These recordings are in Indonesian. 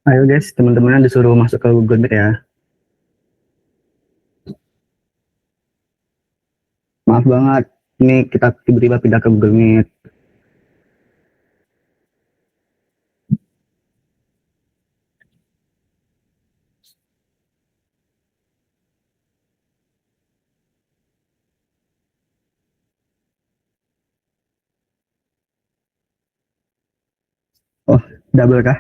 Ayo guys, teman-teman disuruh masuk ke Google Meet ya. Maaf banget, ini kita tiba-tiba pindah ke Google Meet. Oh, double kah?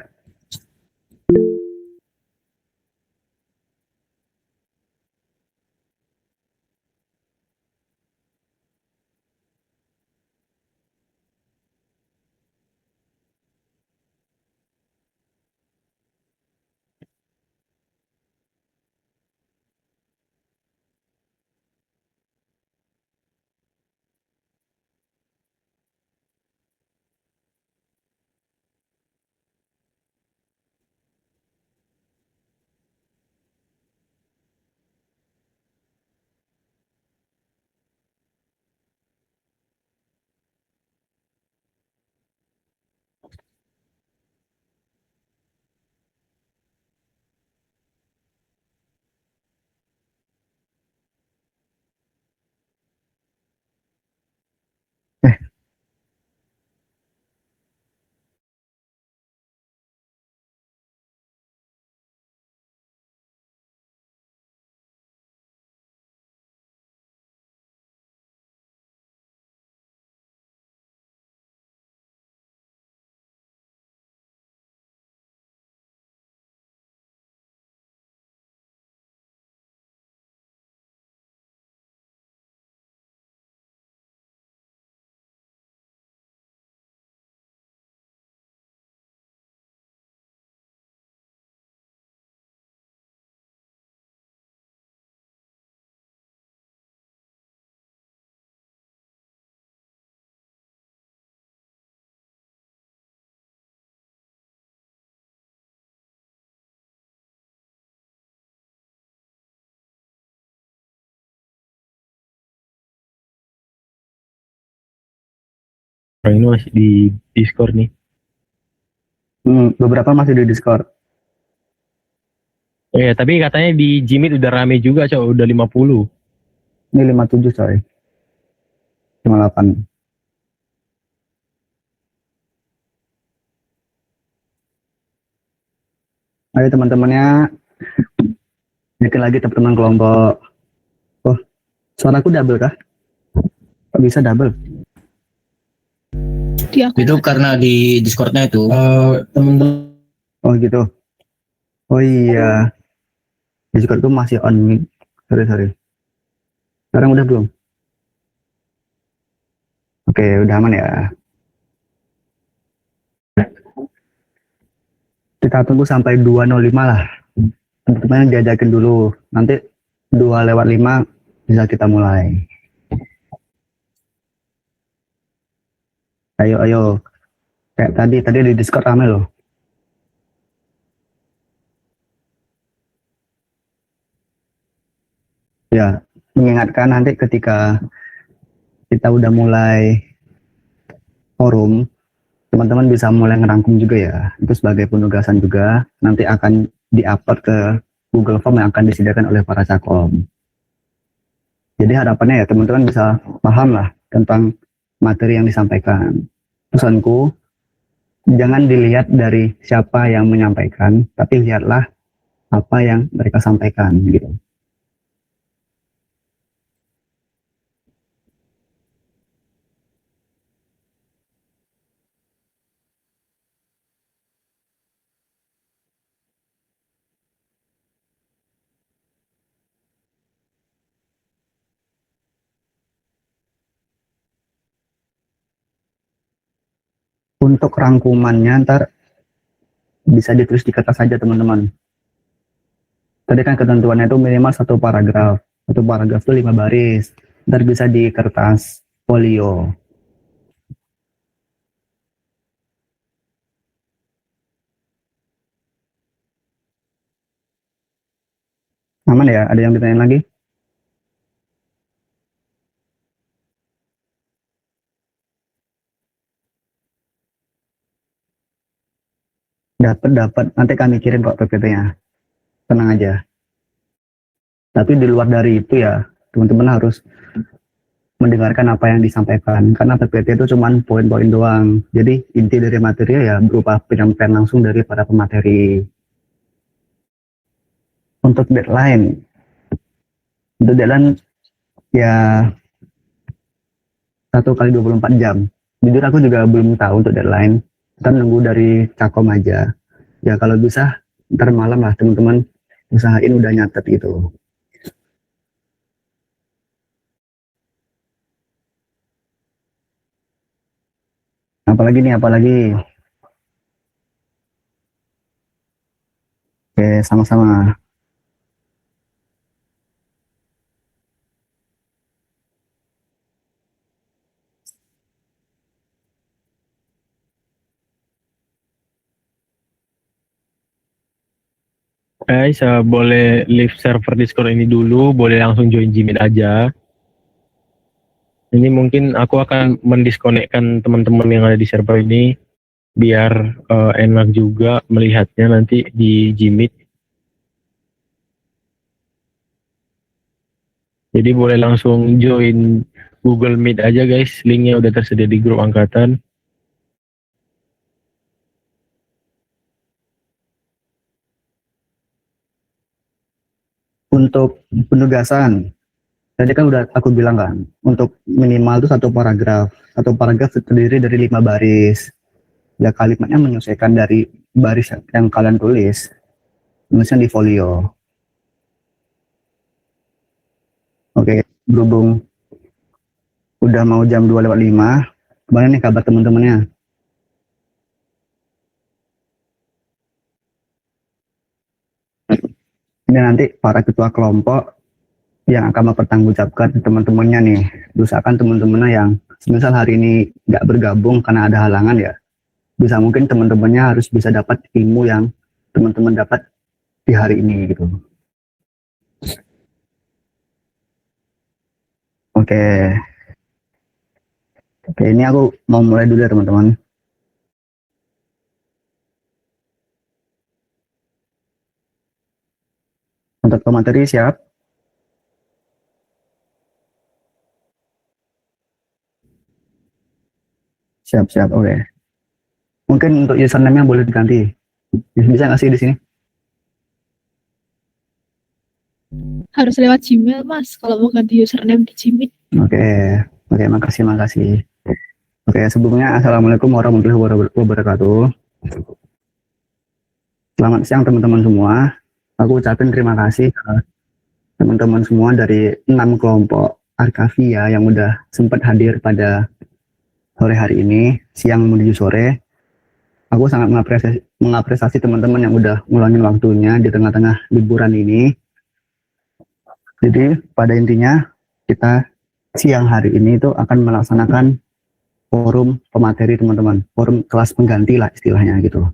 Eh, Orang ini masih di Discord nih. beberapa masih di Discord. Oh ya, tapi katanya di Jimit udah rame juga, coy. Udah 50. Ini 57 coy, 58. Ayo teman-temannya, bikin lagi teman-teman kelompok. Oh, suaraku double kah? Kok bisa double? Itu karena di Discordnya itu temen-temen. Oh gitu. Oh iya, Discord tuh masih on mic. Sorry. Sekarang udah belum? Oke, udah aman ya. Kita tunggu sampai 2:05 lah. Teman-teman diajakin dulu. Nanti 2:05 bisa kita mulai. Ayo. Kayak tadi di Discord rame loh. Ya, mengingatkan nanti ketika kita udah mulai forum, teman-teman bisa mulai ngerangkum juga ya. Itu sebagai penugasan juga. Nanti akan di-upload ke Google Form yang akan disediakan oleh para cakom. Jadi harapannya ya teman-teman bisa paham lah tentang materi yang disampaikan. Pesanku, jangan dilihat dari siapa yang menyampaikan, tapi lihatlah apa yang mereka sampaikan gitu. Untuk rangkumannya ntar bisa ditulis di kertas saja teman-teman. Tadi kan ketentuannya itu minimal satu paragraf. Satu paragraf itu 5 baris. Ntar bisa di kertas folio. Aman ya? Ada yang ditanya lagi? Dapat, nanti kami kirim kok PPT-nya. Tenang aja. Tapi di luar dari itu ya, teman-teman harus mendengarkan apa yang disampaikan. Karena PPT itu cuma poin-poin doang. Jadi inti dari materi ya berupa penyampaian langsung dari para pemateri. Untuk deadline ya 1 kali 24 jam. Jujur aku juga belum tahu untuk deadline. Kita nunggu dari Cakom aja. Ya kalau bisa ntar malam lah teman-teman usahain udah nyatet gitu. Apalagi nih, apalagi. Oke, sama-sama. Guys, boleh leave server Discord ini dulu, boleh langsung join Gmeet aja. Ini mungkin aku akan mendiskonekkan teman-teman yang ada di server ini biar enak juga melihatnya nanti di Gmeet. Jadi boleh langsung join Google Meet aja guys, linknya udah tersedia di grup angkatan. Untuk penugasan, tadi kan udah aku bilang kan, untuk minimal itu satu paragraf. Satu paragraf terdiri dari 5 baris. Ya kalimatnya menyesuaikan dari baris yang kalian tulis. Tulisnya di folio. Oke, berhubung udah mau jam 2:05, gimana nih kabar teman-temannya? Ini nanti para ketua kelompok yang akan mempertanggungjawabkan teman-temannya nih. Usahakan teman-temannya yang semisal hari ini nggak bergabung karena ada halangan ya, bisa mungkin teman-temannya harus bisa dapat ilmu yang teman-teman dapat di hari ini gitu. Oke. Oke, ini aku mau mulai dulu ya teman-teman. Untuk pemateri siap? Siap, oke. Mungkin untuk username-nya boleh diganti. Bisa nggak sih di sini? Harus lewat Gmail, Mas, kalau mau ganti username di Gmail. Oke, makasih. Oke, sebelumnya Assalamualaikum warahmatullahi wabarakatuh. Selamat siang teman-teman semua. Aku ucapin terima kasih ke teman-teman semua dari 6 kelompok Arkavia yang udah sempat hadir pada sore hari ini, siang menuju sore. Aku sangat mengapresiasi teman-teman yang udah ngulangin waktunya di tengah-tengah liburan ini. Jadi pada intinya kita siang hari ini itu akan melaksanakan forum pemateri teman-teman, forum kelas pengganti lah istilahnya gitu.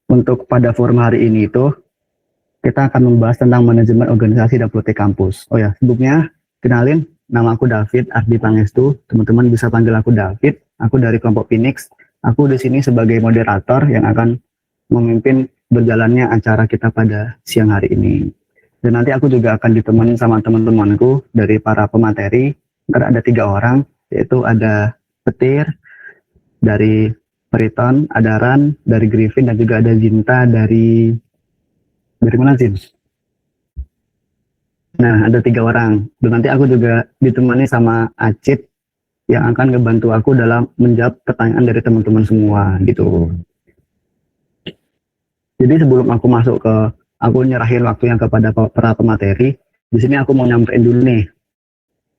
Untuk pada forum hari ini itu kita akan membahas tentang manajemen organisasi dan politik kampus. Oh ya, sebelumnya kenalin, nama aku David Ardi Pangestu. Teman-teman bisa panggil aku David. Aku dari kelompok Phoenix. Aku di sini sebagai moderator yang akan memimpin berjalannya acara kita pada siang hari ini. Dan nanti aku juga akan ditemani sama teman-temanku dari para pemateri. Ntar ada 3 orang, yaitu ada Petir dari Periton, ada Ran dari Griffin, dan juga ada Zinta dari mana Zin? Nah, ada 3 orang. Dan nanti aku juga ditemani sama Acit yang akan ngebantu aku dalam menjawab pertanyaan dari teman-teman semua gitu. Jadi sebelum aku masuk ke aku nyerahin waktunya kepada para pemateri, di sini aku mau nyampein dulu nih.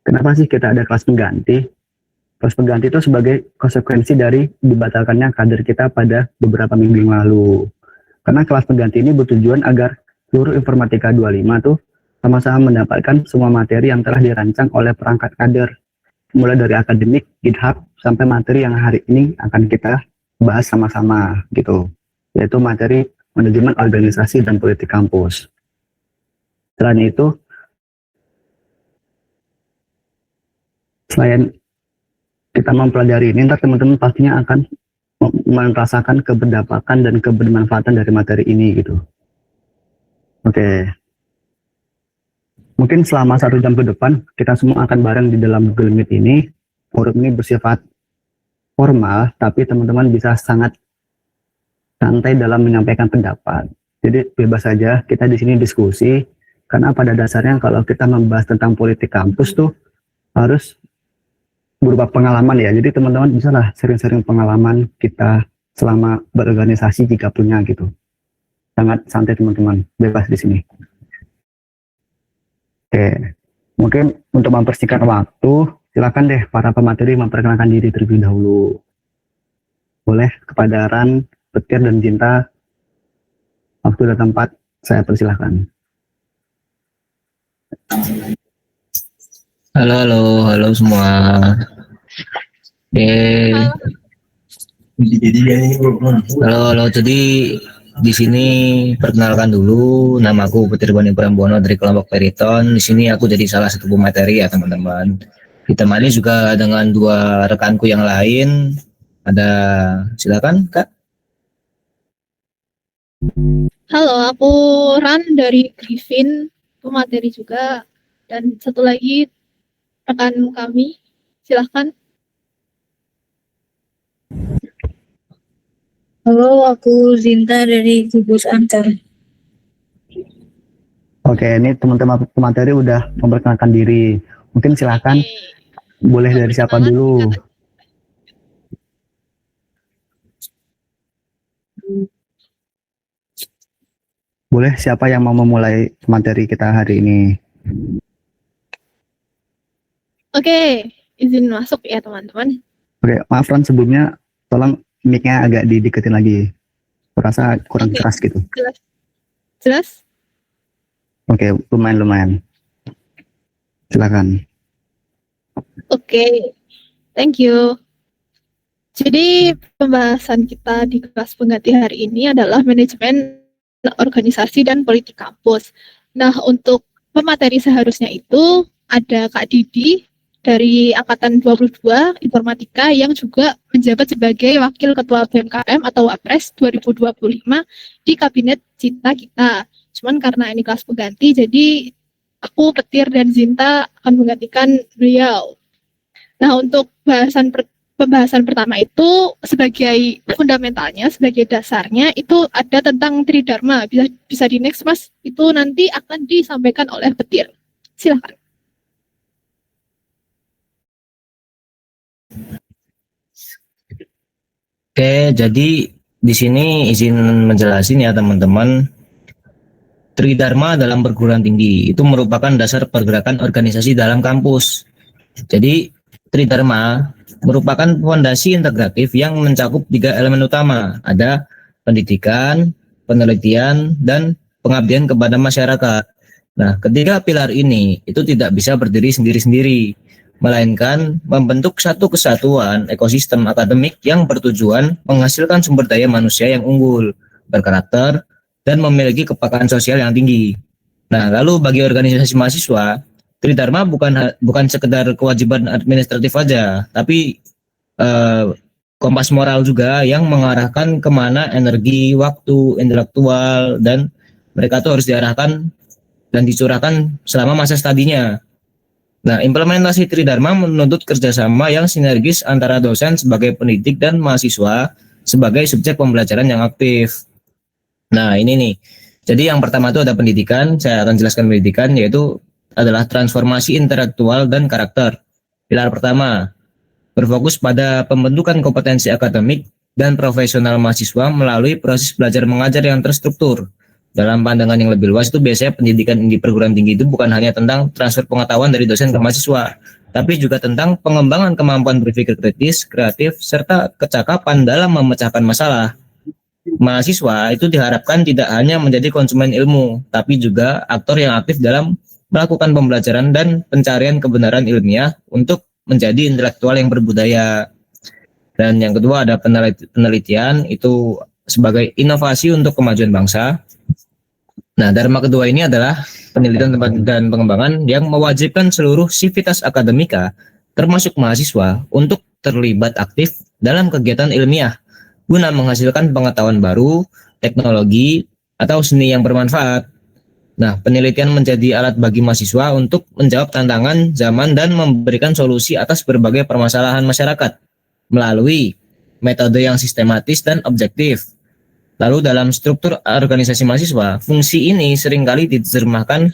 Kenapa sih kita ada kelas pengganti? Kelas pengganti itu sebagai konsekuensi dari dibatalkannya kader kita pada beberapa minggu yang lalu. Karena kelas pengganti ini bertujuan agar seluruh informatika 25 tuh sama-sama mendapatkan semua materi yang telah dirancang oleh perangkat kader. Mulai dari akademik, GitHub, sampai materi yang hari ini akan kita bahas sama-sama gitu. Yaitu materi manajemen organisasi dan politik kampus. Selain itu, selain kita mempelajari ini, ntar teman-teman pastinya akan merasakan keberdapakan dan kebermanfaatan dari materi ini gitu. Oke. Mungkin selama 1 jam ke depan kita semua akan bareng di dalam Google Meet ini. Forum ini bersifat formal, tapi teman-teman bisa sangat santai dalam menyampaikan pendapat. Jadi bebas saja kita di sini diskusi, karena pada dasarnya kalau kita membahas tentang politik kampus tuh harus berupa pengalaman ya. Jadi teman-teman bisa lah sering-sering pengalaman kita selama berorganisasi jika punya gitu. Sangat santai teman-teman, bebas di sini. Oke, mungkin untuk mempersingkat waktu, silakan deh para pemateri memperkenalkan diri terlebih dahulu. Boleh kepada Ran, Petir, dan Cinta. Waktu dan tempat saya persilahkan. Halo semua. Halo. Jadi di sini perkenalkan dulu, namaku Petir Bani Prambono dari kelompok Periton. Di sini aku jadi salah satu pemateri ya teman-teman. Ditemani juga dengan 2 rekanku yang lain. Ada, silakan Kak. Halo, aku Ran dari Griffin, pemateri juga. Dan satu lagi rekan kami, silahkan. Halo, aku Zinta dari gugus Ancar. Oke, ini teman-teman pemateri udah memperkenalkan diri. Mungkin silakan, boleh dari siapa dulu? Boleh siapa yang mau memulai materi kita hari ini? Oke, izin masuk ya teman-teman. Oke, maaf Ran sebelumnya, tolong mic-nya agak dideketin lagi. Kurasa kurang Oke. keras gitu. Jelas? Oke, lumayan. Silakan. Oke, thank you. Jadi pembahasan kita di kelas pengganti hari ini adalah manajemen organisasi dan politik kampus. Nah, untuk pemateri seharusnya itu ada Kak Didi dari Angkatan 22 Informatika yang juga menjabat sebagai Wakil Ketua BMKM atau Wapres 2025 di Kabinet Cinta kita. Cuman karena ini kelas pengganti, jadi aku, Petir, dan Zinta akan menggantikan beliau. Nah, untuk pembahasan pertama itu sebagai fundamentalnya, sebagai dasarnya itu ada tentang Tridharma. Bisa di next Mas, itu nanti akan disampaikan oleh Petir. Silakan. Oke, jadi di sini izin menjelasin ya teman-teman. Tridharma dalam perguruan tinggi itu merupakan dasar pergerakan organisasi dalam kampus. Jadi Tridharma merupakan fondasi integratif yang mencakup 3 elemen utama. Ada pendidikan, penelitian, dan pengabdian kepada masyarakat. Nah, ketiga pilar ini itu tidak bisa berdiri sendiri-sendiri, melainkan membentuk satu kesatuan ekosistem akademik yang bertujuan menghasilkan sumber daya manusia yang unggul, berkarakter, dan memiliki kepekaan sosial yang tinggi. Nah, lalu bagi organisasi mahasiswa, Tridharma bukan sekedar kewajiban administratif aja, tapi kompas moral juga yang mengarahkan kemana energi, waktu, intelektual, dan mereka tuh harus diarahkan dan dicurahkan selama masa studinya. Nah, implementasi Tridharma menuntut kerjasama yang sinergis antara dosen sebagai pendidik dan mahasiswa sebagai subjek pembelajaran yang aktif. Nah, ini nih. Jadi yang pertama itu ada pendidikan, saya akan jelaskan pendidikan, yaitu adalah transformasi intelektual dan karakter. Pilar pertama, berfokus pada pembentukan kompetensi akademik dan profesional mahasiswa melalui proses belajar mengajar yang terstruktur. Dalam pandangan yang lebih luas itu biasanya pendidikan di perguruan tinggi itu bukan hanya tentang transfer pengetahuan dari dosen ke mahasiswa, tapi juga tentang pengembangan kemampuan berpikir kritis, kreatif, serta kecakapan dalam memecahkan masalah. Mahasiswa itu diharapkan tidak hanya menjadi konsumen ilmu, tapi juga aktor yang aktif dalam melakukan pembelajaran dan pencarian kebenaran ilmiah untuk menjadi intelektual yang berbudaya. Dan yang kedua ada penelitian, itu sebagai inovasi untuk kemajuan bangsa. Nah, dharma kedua ini adalah penelitian dan pengembangan yang mewajibkan seluruh sivitas akademika, termasuk mahasiswa, untuk terlibat aktif dalam kegiatan ilmiah guna menghasilkan pengetahuan baru, teknologi, atau seni yang bermanfaat. Nah, penelitian menjadi alat bagi mahasiswa untuk menjawab tantangan zaman dan memberikan solusi atas berbagai permasalahan masyarakat melalui metode yang sistematis dan objektif. Lalu dalam struktur organisasi mahasiswa, fungsi ini seringkali diterjemahkan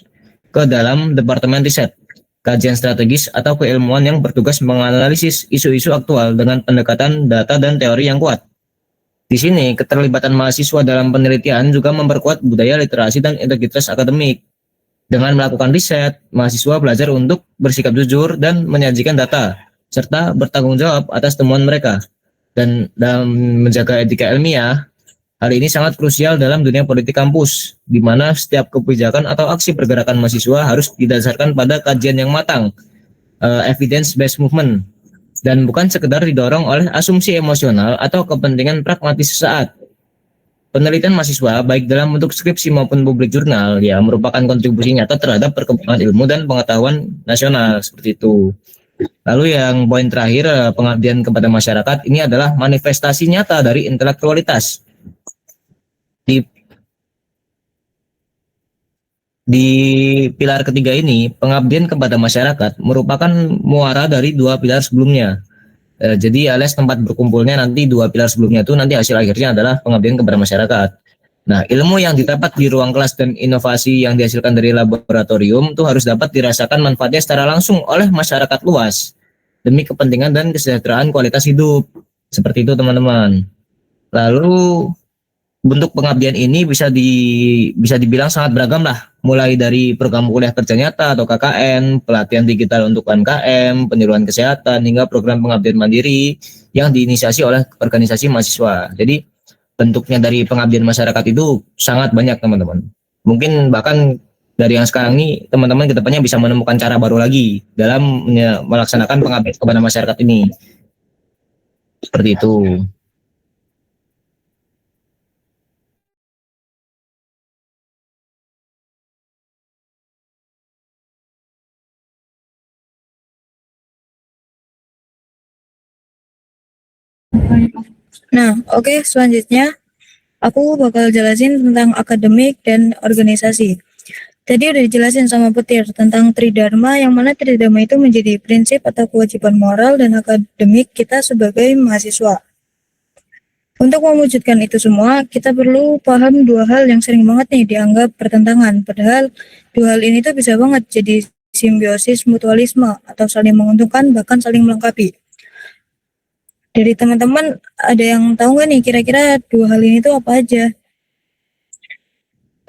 ke dalam departemen riset, kajian strategis, atau keilmuan yang bertugas menganalisis isu-isu aktual dengan pendekatan data dan teori yang kuat. Di sini, keterlibatan mahasiswa dalam penelitian juga memperkuat budaya literasi dan integritas akademik. Dengan melakukan riset, mahasiswa belajar untuk bersikap jujur dan menyajikan data, serta bertanggung jawab atas temuan mereka. Dan dalam menjaga etika ilmiah, hal ini sangat krusial dalam dunia politik kampus, di mana setiap kebijakan atau aksi pergerakan mahasiswa harus didasarkan pada kajian yang matang, evidence-based movement, dan bukan sekedar didorong oleh asumsi emosional atau kepentingan pragmatis sesaat. Penelitian mahasiswa, baik dalam bentuk skripsi maupun publik jurnal, ya merupakan kontribusi nyata terhadap perkembangan ilmu dan pengetahuan nasional, seperti itu. Lalu yang poin terakhir, pengabdian kepada masyarakat, ini adalah manifestasi nyata dari intelektualitas. Di pilar ketiga ini, pengabdian kepada masyarakat merupakan muara dari dua pilar sebelumnya. Jadi alias tempat berkumpulnya nanti dua pilar sebelumnya itu nanti hasil akhirnya adalah pengabdian kepada masyarakat. Nah, ilmu yang didapat di ruang kelas dan inovasi yang dihasilkan dari laboratorium itu harus dapat dirasakan manfaatnya secara langsung oleh masyarakat luas demi kepentingan dan kesejahteraan kualitas hidup. Seperti itu, teman-teman. Lalu bentuk pengabdian ini bisa dibilang sangat beragam lah, mulai dari program kuliah kerja nyata atau KKN, pelatihan digital untuk UMKM, penyuluhan kesehatan, hingga program pengabdian mandiri yang diinisiasi oleh organisasi mahasiswa. Jadi bentuknya dari pengabdian masyarakat itu sangat banyak, teman-teman. Mungkin bahkan dari yang sekarang ini teman-teman kedepannya bisa menemukan cara baru lagi dalam melaksanakan pengabdian kepada masyarakat ini. Seperti itu. Nah, oke, selanjutnya aku bakal jelasin tentang akademik dan organisasi. Tadi udah dijelasin sama Petir tentang Tridharma, yang mana Tridharma itu menjadi prinsip atau kewajiban moral dan akademik kita sebagai mahasiswa. Untuk mewujudkan itu semua, kita perlu paham dua hal yang sering banget nih dianggap bertentangan. Padahal dua hal ini tuh bisa banget jadi simbiosis mutualisme atau saling menguntungkan bahkan saling melengkapi. Dari teman-teman ada yang tahu nggak nih kira-kira dua hal ini tuh apa aja?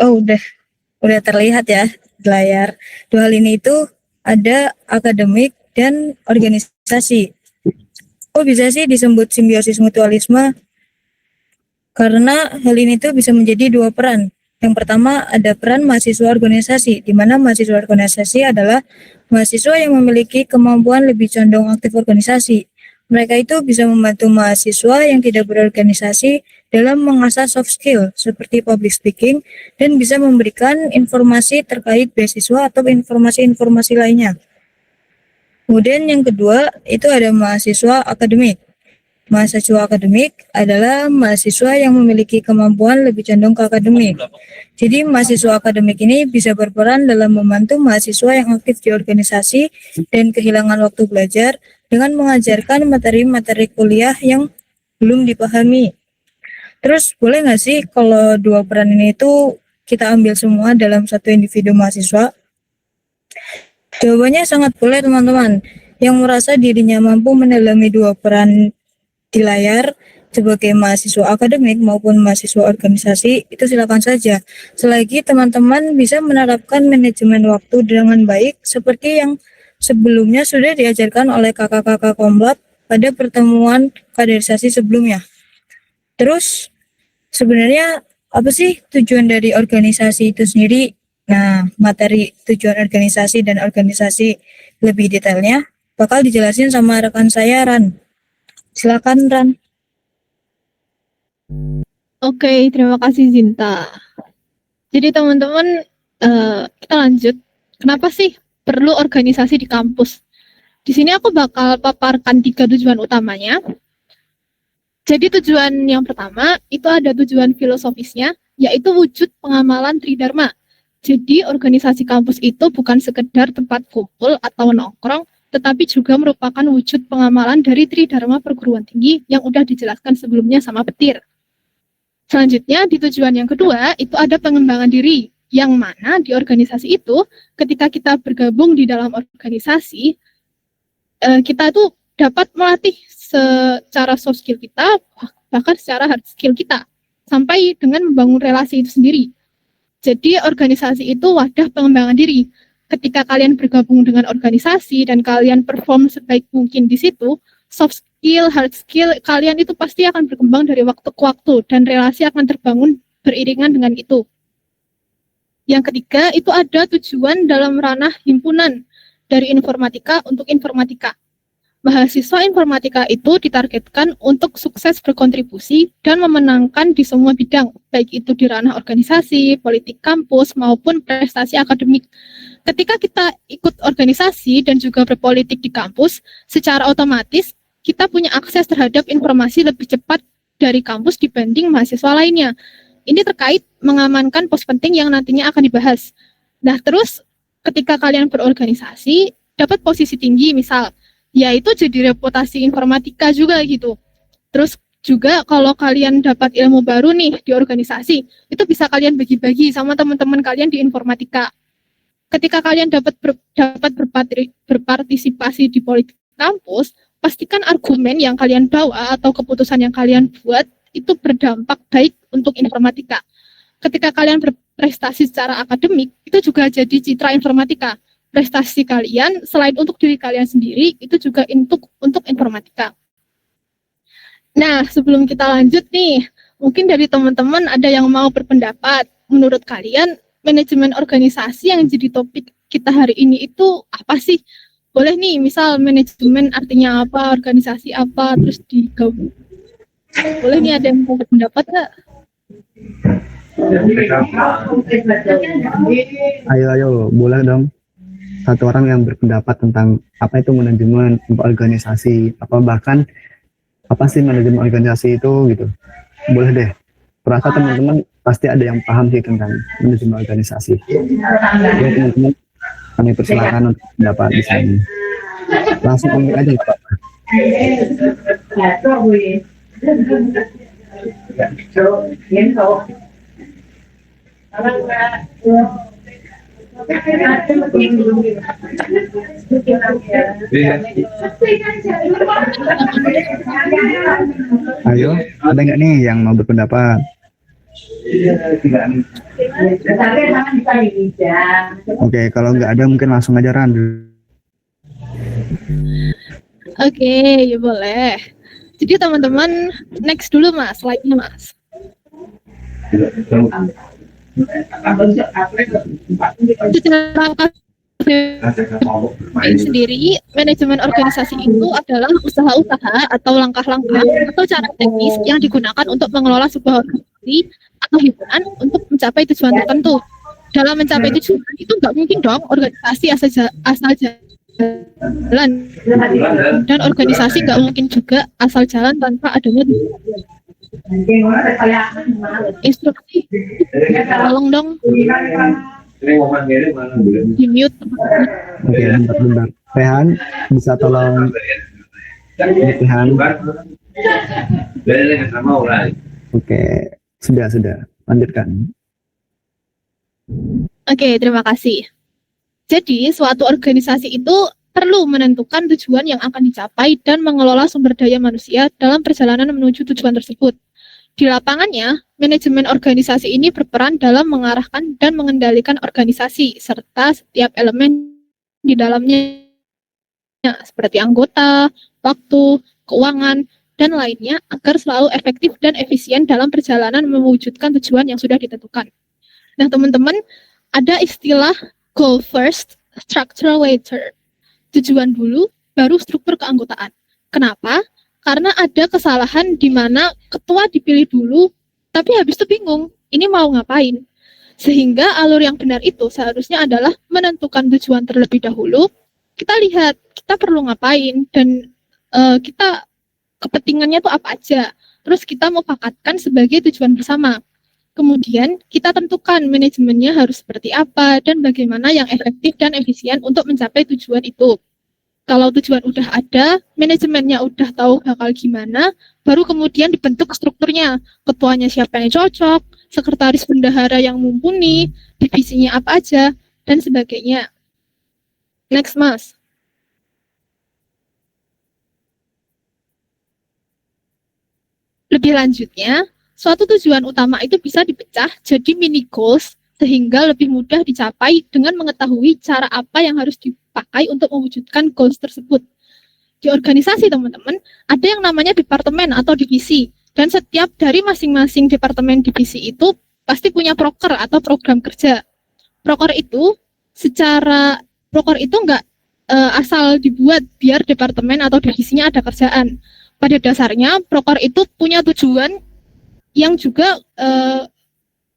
Oh, udah terlihat ya di layar. Dua hal ini itu ada akademik dan organisasi. Oh, bisa sih disebut simbiosis mutualisme karena hal ini tuh bisa menjadi dua peran. Yang pertama ada peran mahasiswa organisasi, di mana mahasiswa organisasi adalah mahasiswa yang memiliki kemampuan lebih condong aktif organisasi. Mereka itu bisa membantu mahasiswa yang tidak berorganisasi dalam mengasah soft skill seperti public speaking dan bisa memberikan informasi terkait beasiswa atau informasi-informasi lainnya. Kemudian yang kedua itu ada mahasiswa akademik. Mahasiswa akademik adalah mahasiswa yang memiliki kemampuan lebih condong ke akademik. Jadi mahasiswa akademik ini bisa berperan dalam membantu mahasiswa yang aktif di organisasi dan kehilangan waktu belajar dengan mengajarkan materi-materi kuliah yang belum dipahami. Terus boleh nggak sih kalau dua peran ini itu kita ambil semua dalam satu individu mahasiswa? Jawabannya sangat boleh, teman-teman. Yang merasa dirinya mampu mendalami dua peran di layar sebagai mahasiswa akademik maupun mahasiswa organisasi itu silakan saja. Selagi teman-teman bisa menerapkan manajemen waktu dengan baik seperti yang sebelumnya sudah diajarkan oleh kakak-kakak Komlab pada pertemuan kaderisasi sebelumnya. Terus sebenarnya apa sih tujuan dari organisasi itu sendiri? Nah, materi tujuan organisasi dan organisasi lebih detailnya bakal dijelasin sama rekan saya, Ran. Silakan, Ran. Oke, terima kasih Zinta. Jadi teman-teman, kita lanjut. Kenapa sih perlu organisasi di kampus? Di sini aku bakal paparkan 3 tujuan utamanya. Jadi tujuan yang pertama itu ada tujuan filosofisnya, yaitu wujud pengamalan Tridharma. Jadi organisasi kampus itu bukan sekedar tempat kumpul atau nongkrong, tetapi juga merupakan wujud pengamalan dari Tridharma perguruan tinggi yang udah dijelaskan sebelumnya sama Petir. Selanjutnya di tujuan yang kedua itu ada pengembangan diri, yang mana di organisasi itu ketika kita bergabung di dalam organisasi, kita tuh dapat melatih secara soft skill kita, bahkan secara hard skill kita, sampai dengan membangun relasi itu sendiri. Jadi organisasi itu wadah pengembangan diri. Ketika kalian bergabung dengan organisasi dan kalian perform sebaik mungkin di situ, soft skill, hard skill, kalian itu pasti akan berkembang dari waktu ke waktu dan relasi akan terbangun beriringan dengan itu. Yang ketiga, itu ada tujuan dalam ranah himpunan dari informatika untuk informatika. Mahasiswa informatika itu ditargetkan untuk sukses berkontribusi dan memenangkan di semua bidang, baik itu di ranah organisasi, politik kampus, maupun prestasi akademik. Ketika kita ikut organisasi dan juga berpolitik di kampus, secara otomatis kita punya akses terhadap informasi lebih cepat dari kampus dibanding mahasiswa lainnya. Ini terkait mengamankan pos penting yang nantinya akan dibahas. Nah, terus ketika kalian berorganisasi, dapat posisi tinggi misal, yaitu jadi reputasi informatika juga gitu. Terus juga kalau kalian dapat ilmu baru nih di organisasi, itu bisa kalian bagi-bagi sama teman-teman kalian di informatika. Ketika kalian dapat berpartisipasi di politik kampus, pastikan argumen yang kalian bawa atau keputusan yang kalian buat itu berdampak baik untuk informatika. Ketika kalian berprestasi secara akademik, itu juga jadi citra informatika. Prestasi kalian selain untuk diri kalian sendiri itu juga untuk informatika. Nah, sebelum kita lanjut nih, mungkin dari teman-teman ada yang mau berpendapat. Menurut kalian manajemen organisasi yang jadi topik kita hari ini itu apa sih? Boleh nih, misal manajemen artinya apa, organisasi apa, terus digabung. Boleh nih ada yang mau berpendapat nggak? Ayo, boleh dong. Satu orang yang berpendapat tentang apa itu manajemen organisasi, apa bahkan apa sih manajemen organisasi itu gitu. Boleh deh. Perasa teman-teman pasti ada yang paham sih tentang manajemen organisasi. Oke, teman-teman, kami persilakan untuk pendapat di sini. Langsung ambil aja Pak. Ayo, ada nggak nih yang mau berpendapat? Oke, kalau nggak ada mungkin langsung aja Ran. Oke, ya boleh. Jadi teman-teman, next dulu Mas, slide-nya Mas. Secara sendiri, manajemen organisasi itu adalah usaha-usaha atau langkah-langkah atau cara teknis yang digunakan untuk mengelola sebuah organisasi atau himpunan untuk mencapai tujuan tertentu. Dalam mencapai tujuan itu nggak mungkin dong organisasi asal jalan, dan organisasi nggak mungkin juga asal jalan tanpa adanya instruksi. Tolong dong di mute. Oke, bentar. Rehan, bisa tolong Rehan. Oke, sudah. Lanjutkan. Oke, terima kasih. Jadi, suatu organisasi itu perlu menentukan tujuan yang akan dicapai dan mengelola sumber daya manusia dalam perjalanan menuju tujuan tersebut. Di lapangannya, manajemen organisasi ini berperan dalam mengarahkan dan mengendalikan organisasi serta setiap elemen di dalamnya, seperti anggota, waktu, keuangan, dan lainnya agar selalu efektif dan efisien dalam perjalanan mewujudkan tujuan yang sudah ditentukan. Nah, teman-teman, ada istilah goal first, structure later. Tujuan dulu, baru struktur keanggotaan. Kenapa? Karena ada kesalahan di mana ketua dipilih dulu, tapi habis itu bingung, ini mau ngapain. Sehingga alur yang benar itu seharusnya adalah menentukan tujuan terlebih dahulu, kita lihat, kita perlu ngapain, dan kita kepentingannya itu apa aja. terus kita mufakatkan sebagai tujuan bersama. Kemudian kita tentukan manajemennya harus seperti apa dan bagaimana yang efektif dan efisien untuk mencapai tujuan itu. Kalau tujuan udah ada, manajemennya udah tahu bakal gimana, baru kemudian dibentuk strukturnya. Ketuanya siapa yang cocok, sekretaris bendahara yang mumpuni, divisinya apa aja, dan sebagainya. Next, Mas. Lebih lanjutnya, suatu tujuan utama itu bisa dipecah jadi mini goals sehingga lebih mudah dicapai dengan mengetahui cara apa yang harus dipakai untuk mewujudkan goals tersebut. Di organisasi, teman-teman, ada yang namanya departemen atau divisi, dan setiap dari masing-masing departemen divisi itu pasti punya proker atau program kerja. Proker itu nggak asal dibuat biar departemen atau divisinya ada kerjaan. Pada dasarnya, proker itu punya tujuan yang juga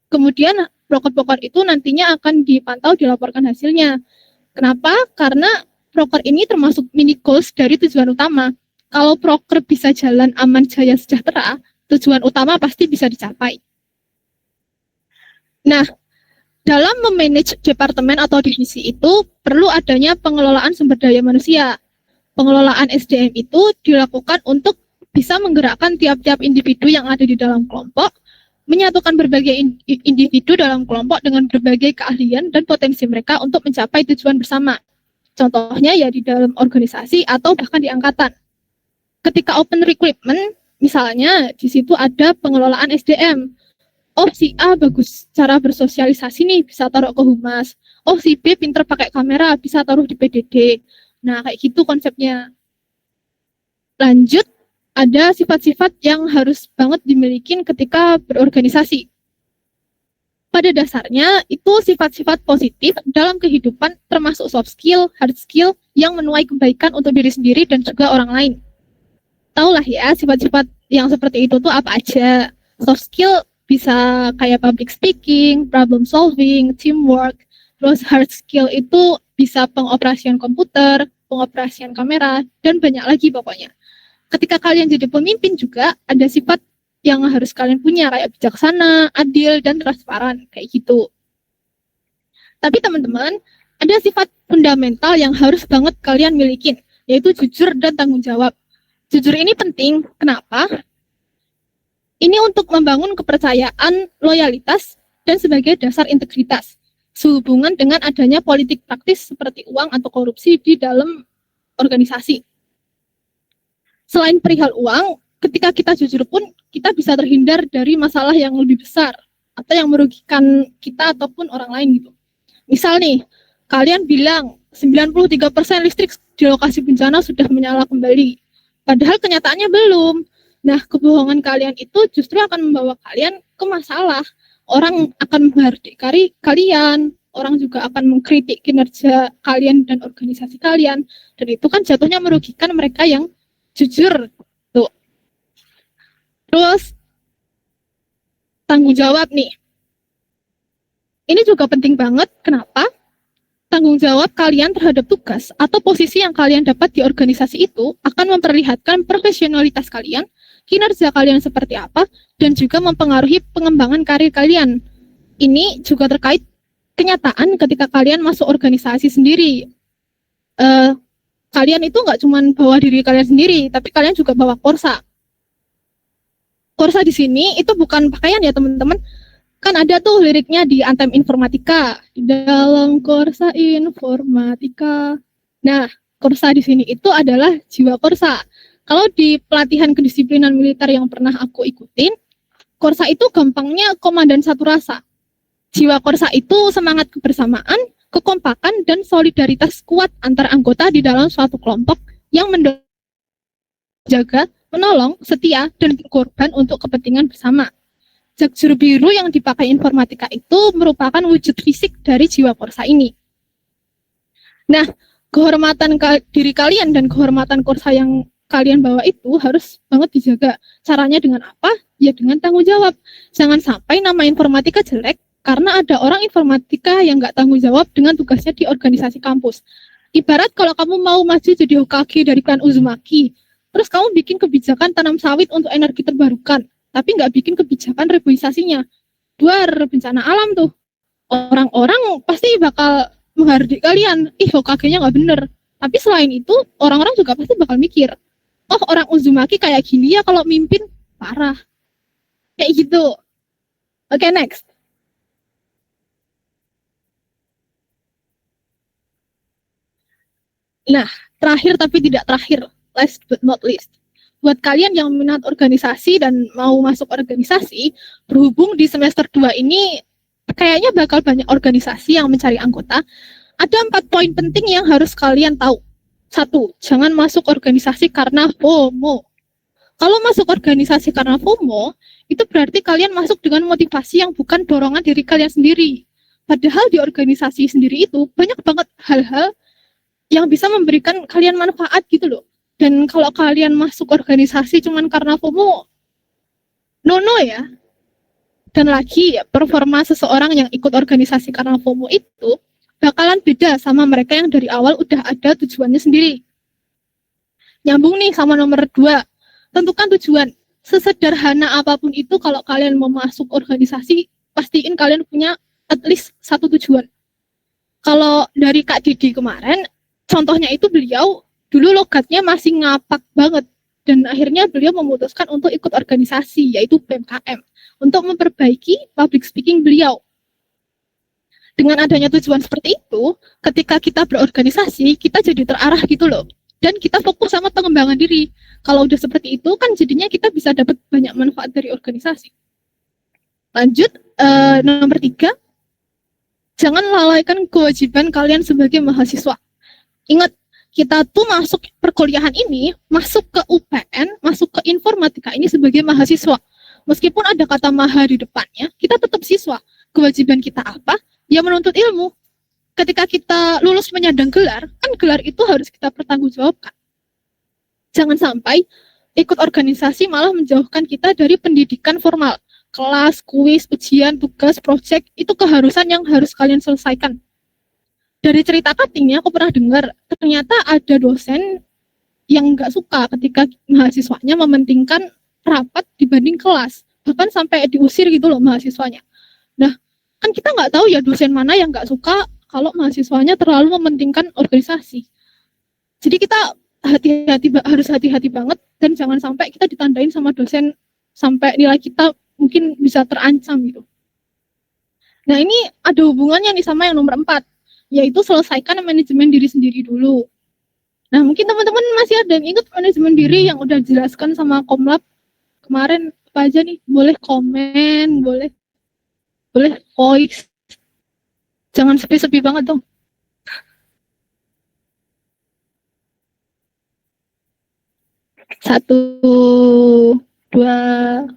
kemudian proker-proker itu nantinya akan dipantau, dilaporkan hasilnya. Kenapa? Karena proker ini termasuk mini goals dari tujuan utama. Kalau proker bisa jalan aman, jaya, sejahtera, tujuan utama pasti bisa dicapai. Nah, dalam memanage departemen atau divisi itu perlu adanya pengelolaan sumber daya manusia. Pengelolaan SDM itu dilakukan untuk bisa menggerakkan tiap-tiap individu yang ada di dalam kelompok, menyatukan berbagai individu dalam kelompok dengan berbagai keahlian dan potensi mereka untuk mencapai tujuan bersama. Contohnya ya di dalam organisasi atau bahkan di angkatan. Ketika open recruitment, misalnya di situ ada pengelolaan SDM. Oh, si A bagus cara bersosialisasi nih, bisa taruh ke humas. Oh, si B pinter pakai kamera, bisa taruh di PDD. Nah, kayak gitu konsepnya. Lanjut, ada sifat-sifat yang harus banget dimiliki ketika berorganisasi. Pada dasarnya, itu sifat-sifat positif dalam kehidupan termasuk soft skill, hard skill yang menuai kebaikan untuk diri sendiri dan juga orang lain. Taulah ya, sifat-sifat yang seperti itu tuh apa aja. Soft skill bisa kayak public speaking, problem solving, teamwork. Terus hard skill itu bisa pengoperasian komputer, pengoperasian kamera, dan banyak lagi pokoknya. Ketika kalian jadi pemimpin juga ada sifat yang harus kalian punya kayak bijaksana, adil, dan transparan kayak gitu. Tapi teman-teman, ada sifat fundamental yang harus banget kalian milikin, yaitu jujur dan tanggung jawab. Jujur ini penting, kenapa? Ini untuk membangun kepercayaan, loyalitas, dan sebagai dasar integritas, sehubungan dengan adanya politik praktis seperti uang atau korupsi di dalam organisasi. Selain perihal uang, ketika kita jujur pun kita bisa terhindar dari masalah yang lebih besar atau yang merugikan kita ataupun orang lain gitu. Misal nih, kalian bilang 93% listrik di lokasi bencana sudah menyala kembali, padahal kenyataannya belum. Nah, kebohongan kalian itu justru akan membawa kalian ke masalah. Orang akan menghardik kalian, orang juga akan mengkritik kinerja kalian dan organisasi kalian, dan itu kan jatuhnya merugikan mereka yang jujur tuh. Terus tanggung jawab nih. Ini juga penting banget. Kenapa? Tanggung jawab kalian terhadap tugas atau posisi yang kalian dapat di organisasi itu akan memperlihatkan profesionalitas kalian, kinerja kalian seperti apa, dan juga mempengaruhi pengembangan karir kalian. Ini juga terkait kenyataan ketika kalian masuk organisasi sendiri. Kalian itu nggak cuma bawa diri kalian sendiri, tapi kalian juga bawa korsa. Korsa di sini itu bukan pakaian ya teman-teman. Kan ada tuh liriknya di Anthem Informatika, di dalam korsa informatika. Nah, korsa di sini itu adalah jiwa korsa. Kalau di pelatihan kedisiplinan militer yang pernah aku ikutin, korsa itu gampangnya komandan satu rasa. Jiwa korsa itu semangat kebersamaan, kekompakan, dan solidaritas kuat antar anggota di dalam suatu kelompok yang menjaga, menolong, setia, dan korban untuk kepentingan bersama. Jakjur biru yang dipakai informatika itu merupakan wujud fisik dari jiwa korsa ini. Nah, kehormatan diri kalian dan kehormatan korsa yang kalian bawa itu harus banget dijaga. Caranya dengan apa? Ya dengan tanggung jawab. Jangan sampai nama informatika jelek karena ada orang informatika yang nggak tanggung jawab dengan tugasnya di organisasi kampus. Ibarat kalau kamu mau maju jadi Hokage dari klan Uzumaki, Terus kamu bikin kebijakan tanam sawit untuk energi terbarukan, tapi nggak bikin kebijakan reboisasinya. Duar, bencana alam tuh. Orang-orang pasti bakal menghardik kalian. Ih, Hokage-nya nggak bener. Tapi selain itu, orang-orang juga pasti bakal mikir, oh orang Uzumaki kayak gini ya kalau mimpin, parah. Kayak gitu. Oke, next. Nah, terakhir tapi tidak terakhir, last but not least. Buat kalian yang minat organisasi dan mau masuk organisasi, berhubung di semester 2 ini kayaknya bakal banyak organisasi yang mencari anggota, ada 4 poin penting yang harus kalian tahu. 1, jangan masuk organisasi karena FOMO. Kalau masuk organisasi karena FOMO, itu berarti kalian masuk dengan motivasi yang bukan dorongan diri kalian sendiri. Padahal di organisasi sendiri itu banyak banget hal-hal yang bisa memberikan kalian manfaat gitu loh. Dan kalau kalian masuk organisasi cuman karena FOMO, no ya. Dan lagi, performa seseorang yang ikut organisasi karena FOMO itu bakalan beda sama mereka yang dari awal udah ada tujuannya sendiri. Nyambung nih sama nomor 2, tentukan tujuan. Sesederhana apapun itu, kalau kalian mau masuk organisasi, pastiin kalian punya at least 1 tujuan. Kalau dari Kak Didi kemarin, contohnya itu beliau dulu logatnya masih ngapak banget, dan akhirnya beliau memutuskan untuk ikut organisasi, yaitu PMKM, untuk memperbaiki public speaking beliau. Dengan adanya tujuan seperti itu, ketika kita berorganisasi, kita jadi terarah gitu loh, dan kita fokus sama pengembangan diri. Kalau udah seperti itu, kan jadinya kita bisa dapat banyak manfaat dari organisasi. Lanjut, nomor 3, jangan lalaikan kewajiban kalian sebagai mahasiswa. Ingat, kita tuh masuk perkuliahan ini, masuk ke UPN, masuk ke informatika ini sebagai mahasiswa. Meskipun ada kata maha di depannya, kita tetap siswa. Kewajiban kita apa? Ya menuntut ilmu. Ketika kita lulus menyandang gelar, kan gelar itu harus kita pertanggungjawabkan. Jangan sampai ikut organisasi malah menjauhkan kita dari pendidikan formal. Kelas, kuis, ujian, tugas, proyek, itu keharusan yang harus kalian selesaikan. Dari cerita cuttingnya aku pernah dengar, ternyata ada dosen yang nggak suka ketika mahasiswanya mementingkan rapat dibanding kelas, bahkan sampai diusir gitu loh mahasiswanya. Nah, kan kita nggak tahu ya dosen mana yang nggak suka kalau mahasiswanya terlalu mementingkan organisasi. Jadi kita harus hati-hati banget, dan jangan sampai kita ditandain sama dosen sampai nilai kita mungkin bisa terancam gitu. Nah, ini ada hubungannya nih sama yang nomor 4, yaitu selesaikan manajemen diri sendiri dulu. Nah, mungkin teman-teman masih ada yang ingat manajemen diri yang udah dijelaskan sama Komlab kemarin apa aja nih? Boleh komen, boleh voice. Jangan sepi-sepi banget dong. Satu, 2.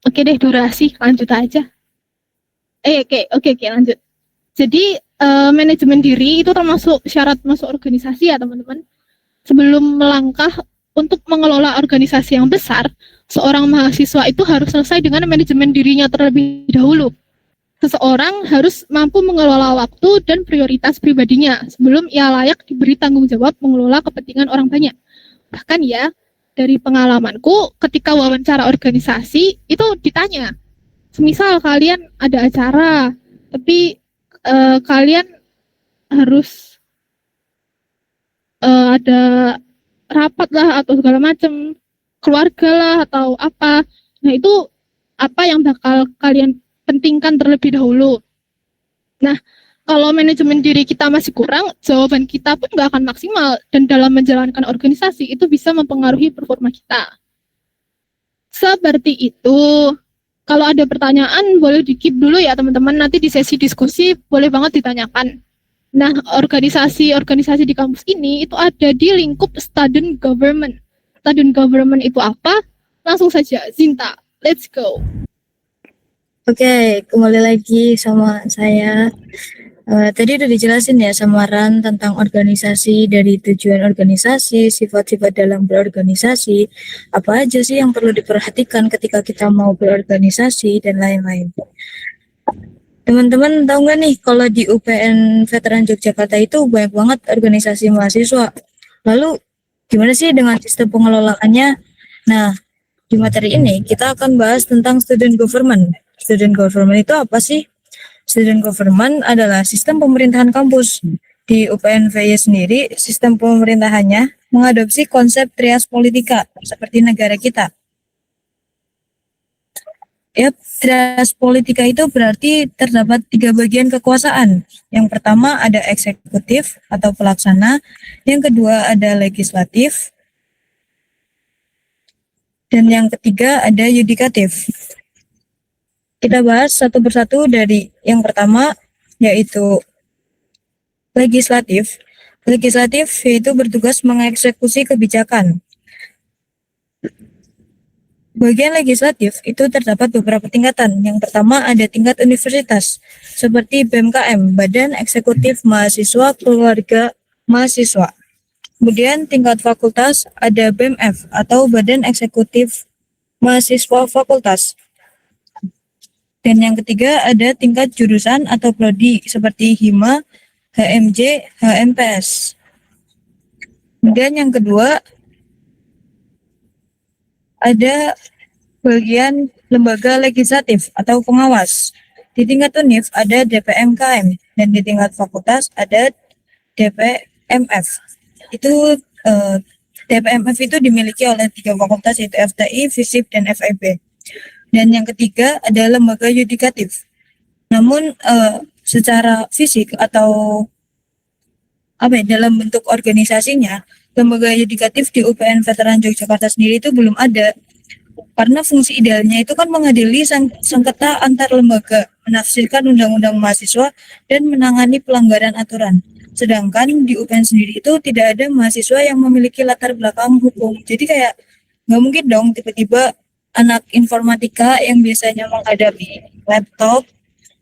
Oke deh, durasi lanjut aja. Oke, lanjut. Jadi manajemen diri itu termasuk syarat masuk organisasi ya teman-teman. Sebelum melangkah untuk mengelola organisasi yang besar, seorang mahasiswa itu harus selesai dengan manajemen dirinya terlebih dahulu. Seseorang harus mampu mengelola waktu dan prioritas pribadinya sebelum ia layak diberi tanggung jawab mengelola kepentingan orang banyak. Bahkan ya, dari pengalamanku ketika wawancara organisasi itu ditanya, semisal kalian ada acara, tapi kalian harus ada rapat lah atau segala macam, keluarga lah atau apa. Nah, itu apa yang bakal kalian pentingkan terlebih dahulu. Nah, kalau manajemen diri kita masih kurang, jawaban kita pun nggak akan maksimal, dan dalam menjalankan organisasi itu bisa mempengaruhi performa kita. Seperti itu. Kalau ada pertanyaan boleh di-keep dulu ya teman-teman, nanti di sesi diskusi boleh banget ditanyakan. Nah, organisasi di kampus ini itu ada di lingkup student government. Student government itu apa? Langsung saja, Zinta, let's go. Oke, kembali lagi sama saya. Tadi udah dijelasin ya samaran tentang organisasi, dari tujuan organisasi, sifat-sifat dalam berorganisasi, apa aja sih yang perlu diperhatikan ketika kita mau berorganisasi, dan lain-lain. Teman-teman tahu nggak nih kalau di UPN Veteran Yogyakarta itu banyak banget organisasi mahasiswa. Lalu gimana sih dengan sistem pengelolaannya? Nah, di materi ini kita akan bahas tentang student government. Student government itu apa sih? Student government adalah sistem pemerintahan kampus. Di UPNVY sendiri, sistem pemerintahannya mengadopsi konsep trias politika seperti negara kita. Ya, trias politika itu berarti terdapat 3 bagian kekuasaan. Yang pertama ada eksekutif atau pelaksana, yang kedua ada legislatif, dan yang ketiga ada yudikatif. Kita bahas satu persatu dari yang pertama, yaitu legislatif. Legislatif yaitu bertugas mengeksekusi kebijakan. Bagian legislatif itu terdapat beberapa tingkatan. Yang pertama ada tingkat universitas, seperti BMKM, Badan Eksekutif Mahasiswa Keluarga Mahasiswa. Kemudian tingkat fakultas ada BEMF atau Badan Eksekutif Mahasiswa Fakultas. Dan yang ketiga ada tingkat jurusan atau prodi seperti HIMA, HMJ, HMPS. Kemudian yang kedua ada bagian lembaga legislatif atau pengawas. Di tingkat univ ada DPMKM dan di tingkat fakultas ada DPMF. Itu DPMF itu dimiliki oleh 3 fakultas yaitu FTI, FISIP, dan FIB. Dan yang ketiga ada lembaga yudikatif. Namun secara fisik atau dalam bentuk organisasinya, lembaga yudikatif di UPN Veteran Yogyakarta sendiri itu belum ada. Karena fungsi idealnya itu kan mengadili sengketa antar lembaga, menafsirkan undang-undang mahasiswa, dan menangani pelanggaran aturan. Sedangkan di UPN sendiri itu tidak ada mahasiswa yang memiliki latar belakang hukum. Jadi kayak nggak mungkin dong tiba-tiba anak informatika yang biasanya menghadapi laptop,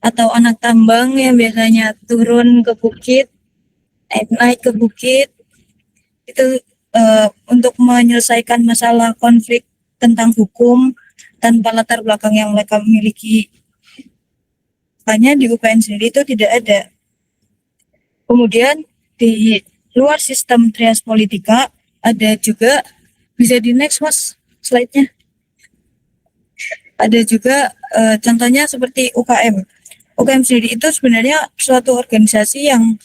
atau anak tambang yang biasanya turun ke bukit, naik ke bukit, itu untuk menyelesaikan masalah konflik tentang hukum tanpa latar belakang yang mereka miliki. Makanya di UPN sendiri itu tidak ada. Kemudian di luar sistem trias politika ada juga, bisa di next mas slide-nya. Ada juga contohnya seperti UKM. UKM sendiri itu sebenarnya suatu organisasi yang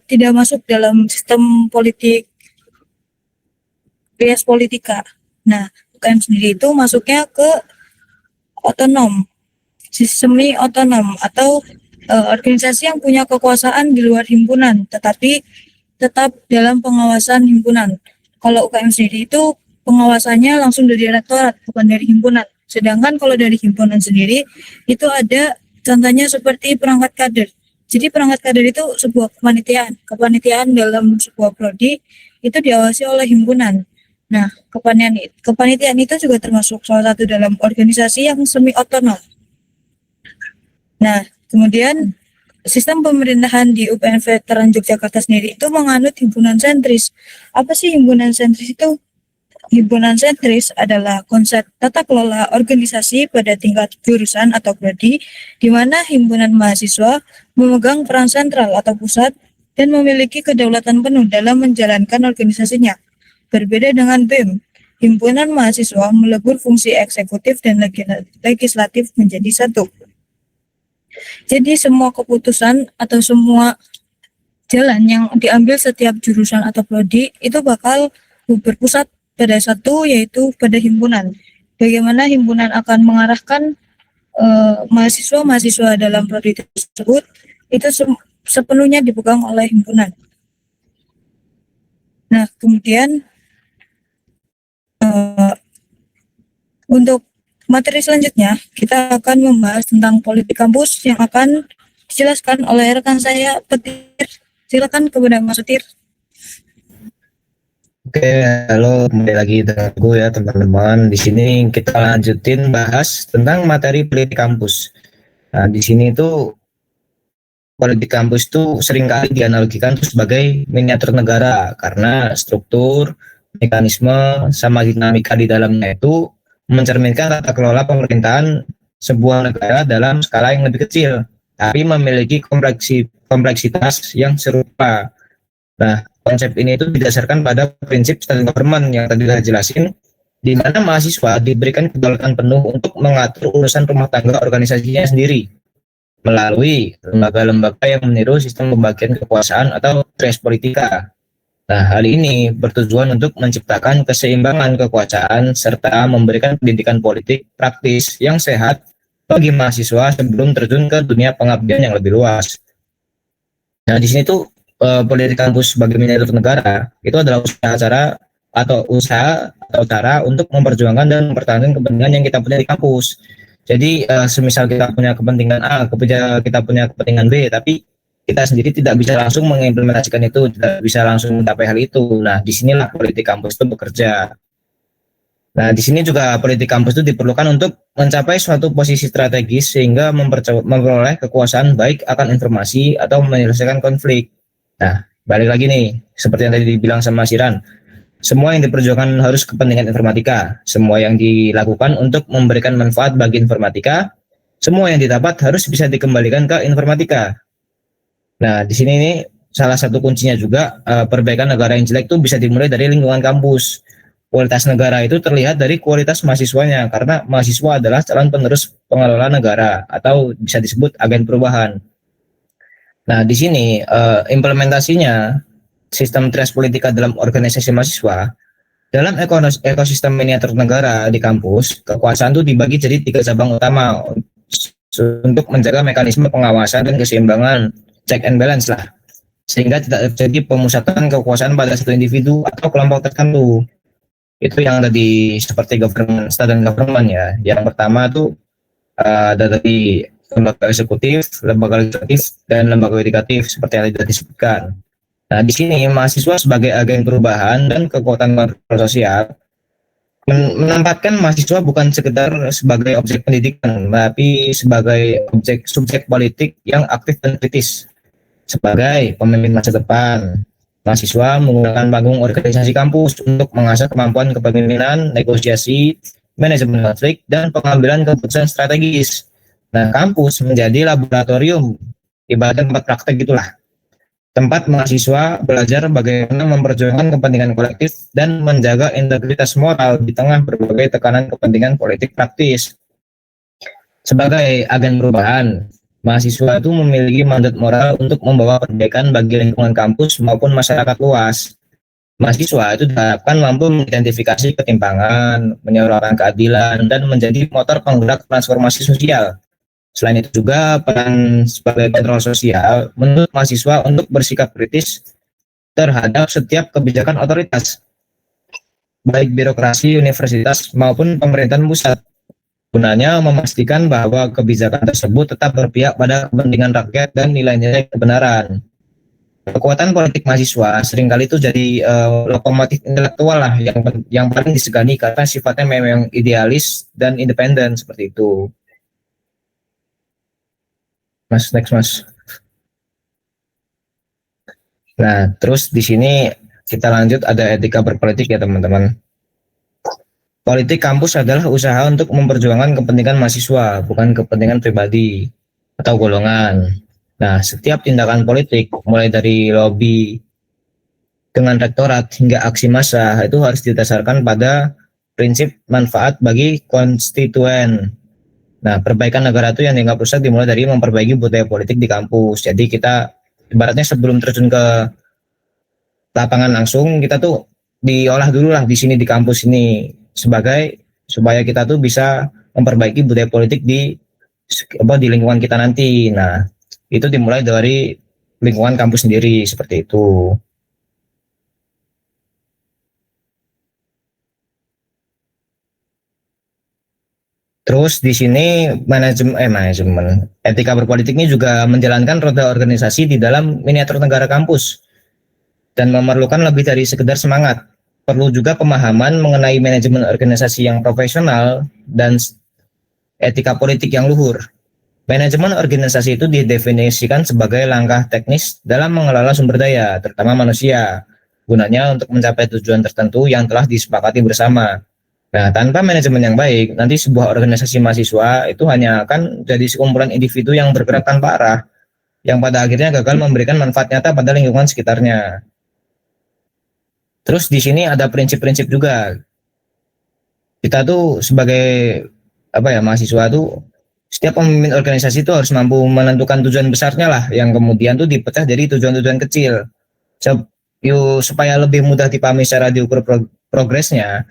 tidak masuk dalam sistem politik trias politika. Nah, UKM sendiri itu masuknya ke otonom, semi otonom atau organisasi yang punya kekuasaan di luar himpunan, tetapi tetap dalam pengawasan himpunan. Kalau UKM sendiri itu pengawasannya langsung dari rektorat, bukan dari himpunan. Sedangkan kalau dari himpunan sendiri itu ada contohnya seperti perangkat kader. Jadi perangkat kader itu sebuah kepanitiaan dalam sebuah prodi itu diawasi oleh himpunan. Nah, kepanitiaan itu juga termasuk salah satu dalam organisasi yang semi otonom. Nah, kemudian sistem pemerintahan di UPN Veteran Yogyakarta sendiri itu menganut himpunan sentris. Apa sih himpunan sentris itu? Himpunan sentris adalah konsep tata kelola organisasi pada tingkat jurusan atau prodi, di mana himpunan mahasiswa memegang peran sentral atau pusat dan memiliki kedaulatan penuh dalam menjalankan organisasinya. Berbeda dengan BEM, himpunan mahasiswa melebur fungsi eksekutif dan legislatif menjadi satu. Jadi semua keputusan atau semua jalan yang diambil setiap jurusan atau prodi itu bakal berpusat pada satu, yaitu pada himpunan. Bagaimana himpunan akan mengarahkan mahasiswa-mahasiswa dalam prodi tersebut itu sepenuhnya dipegang oleh himpunan. Nah, kemudian untuk materi selanjutnya kita akan membahas tentang politik kampus yang akan dijelaskan oleh rekan saya Petir. Silakan kepada Mas Petir. Oke, halo, kembali lagi dengan gue ya teman-teman. Di sini kita lanjutin bahas tentang materi politik kampus. Nah, di sini itu politik kampus itu seringkali dianalogikan sebagai miniatur negara karena struktur, mekanisme, sama dinamika di dalamnya itu mencerminkan tata kelola pemerintahan sebuah negara dalam skala yang lebih kecil, tapi memiliki kompleksitas yang serupa. Nah, konsep ini itu didasarkan pada prinsip student government yang tadi sudah jelasin, di mana mahasiswa diberikan kedaulatan penuh untuk mengatur urusan rumah tangga organisasinya sendiri melalui lembaga-lembaga yang meniru sistem pembagian kekuasaan atau res politika. Nah, hal ini bertujuan untuk menciptakan keseimbangan kekuasaan serta memberikan pendidikan politik praktis yang sehat bagi mahasiswa sebelum terjun ke dunia pengabdian yang lebih luas. Nah, di sini tuh politik kampus sebagai miniatur negara itu adalah usaha atau cara untuk memperjuangkan dan mempertahankan kepentingan yang kita punya di kampus. Jadi semisal kita punya kepentingan A, kita punya kepentingan B, tapi kita sendiri tidak bisa langsung mengimplementasikan itu, tidak bisa langsung mencapai hal itu. Nah, disinilah politik kampus itu bekerja. Nah, di sini juga politik kampus itu diperlukan untuk mencapai suatu posisi strategis sehingga memperoleh kekuasaan baik akan informasi atau menyelesaikan konflik. Nah, balik lagi nih, seperti yang tadi dibilang sama Siran. Semua yang diperjuangkan harus kepentingan informatika. Semua yang dilakukan untuk memberikan manfaat bagi informatika. Semua yang didapat harus bisa dikembalikan ke informatika. Nah, di sini nih salah satu kuncinya juga perbaikan negara yang jelek itu bisa dimulai dari lingkungan kampus. Kualitas negara itu terlihat dari kualitas mahasiswanya, karena mahasiswa adalah calon penerus pengelola negara atau bisa disebut agen perubahan. Nah, di sini implementasinya sistem res politika dalam organisasi mahasiswa. Dalam ekosistem miniatur negara di kampus, kekuasaan itu dibagi jadi 3 cabang utama untuk menjaga mekanisme pengawasan dan keseimbangan, check and balance lah, sehingga tidak terjadi pemusatan kekuasaan pada satu individu atau kelompok tertentu. Itu yang tadi seperti government, student government ya. Yang pertama tuh ada tadi lembaga eksekutif, lembaga legislatif, dan lembaga yudikatif seperti yang tadi disebutkan. Nah, di sini mahasiswa sebagai agen perubahan dan kekuatan kontrol sosial menempatkan mahasiswa bukan sekedar sebagai objek pendidikan, tapi sebagai subjek politik yang aktif dan kritis. Sebagai pemimpin masa depan, mahasiswa menggunakan panggung organisasi kampus untuk mengasah kemampuan kepemimpinan, negosiasi, manajemen konflik, dan pengambilan keputusan strategis. Nah, kampus menjadi laboratorium, ibaratnya tempat praktek gitulah. Tempat mahasiswa belajar bagaimana memperjuangkan kepentingan kolektif dan menjaga integritas moral di tengah berbagai tekanan kepentingan politik praktis. Sebagai agen perubahan, mahasiswa itu memiliki mandat moral untuk membawa perbaikan bagi lingkungan kampus maupun masyarakat luas. Mahasiswa itu diharapkan mampu mengidentifikasi ketimpangan, menyuarakan keadilan, dan menjadi motor penggerak transformasi sosial. Selain itu juga peran sebagai kontrol sosial menurut mahasiswa untuk bersikap kritis terhadap setiap kebijakan otoritas, baik birokrasi, universitas, maupun pemerintahan pusat. Gunanya memastikan bahwa kebijakan tersebut tetap berpihak pada kepentingan rakyat dan nilai-nilai kebenaran. Kekuatan politik mahasiswa seringkali itu jadi lokomotif intelektual lah yang paling disegani karena sifatnya memang idealis dan independen seperti itu. Mas, next Mas. Nah, terus di sini kita lanjut ada etika berpolitik ya teman-teman. Politik kampus adalah usaha untuk memperjuangkan kepentingan mahasiswa, bukan kepentingan pribadi atau golongan. Nah, setiap tindakan politik, mulai dari lobby dengan rektorat hingga aksi massa, itu harus didasarkan pada prinsip manfaat bagi konstituen. Nah, perbaikan negara itu yang dianggap rusak dimulai dari memperbaiki budaya politik di kampus. Jadi kita ibaratnya sebelum terjun ke lapangan langsung, kita tuh diolah dulu lah di sini di kampus ini supaya kita tuh bisa memperbaiki budaya politik di lingkungan kita nanti. Nah, itu dimulai dari lingkungan kampus sendiri seperti itu. Terus di sini manajemen etika berpolitik ini juga menjalankan roda organisasi di dalam miniatur negara kampus dan memerlukan lebih dari sekedar semangat. Perlu juga pemahaman mengenai manajemen organisasi yang profesional dan etika politik yang luhur. Manajemen organisasi itu didefinisikan sebagai langkah teknis dalam mengelola sumber daya, terutama manusia, gunanya untuk mencapai tujuan tertentu yang telah disepakati bersama. Nah, tanpa manajemen yang baik, nanti sebuah organisasi mahasiswa itu hanya akan jadi sekumpulan individu yang bergerak tanpa arah, yang pada akhirnya gagal memberikan manfaat nyata pada lingkungan sekitarnya. Terus di sini ada prinsip-prinsip juga. Kita tuh sebagai mahasiswa tuh setiap pemimpin organisasi itu harus mampu menentukan tujuan besarnya lah, yang kemudian tuh dipecah jadi tujuan-tujuan kecil. Supaya lebih mudah dipahami secara diukur progresnya,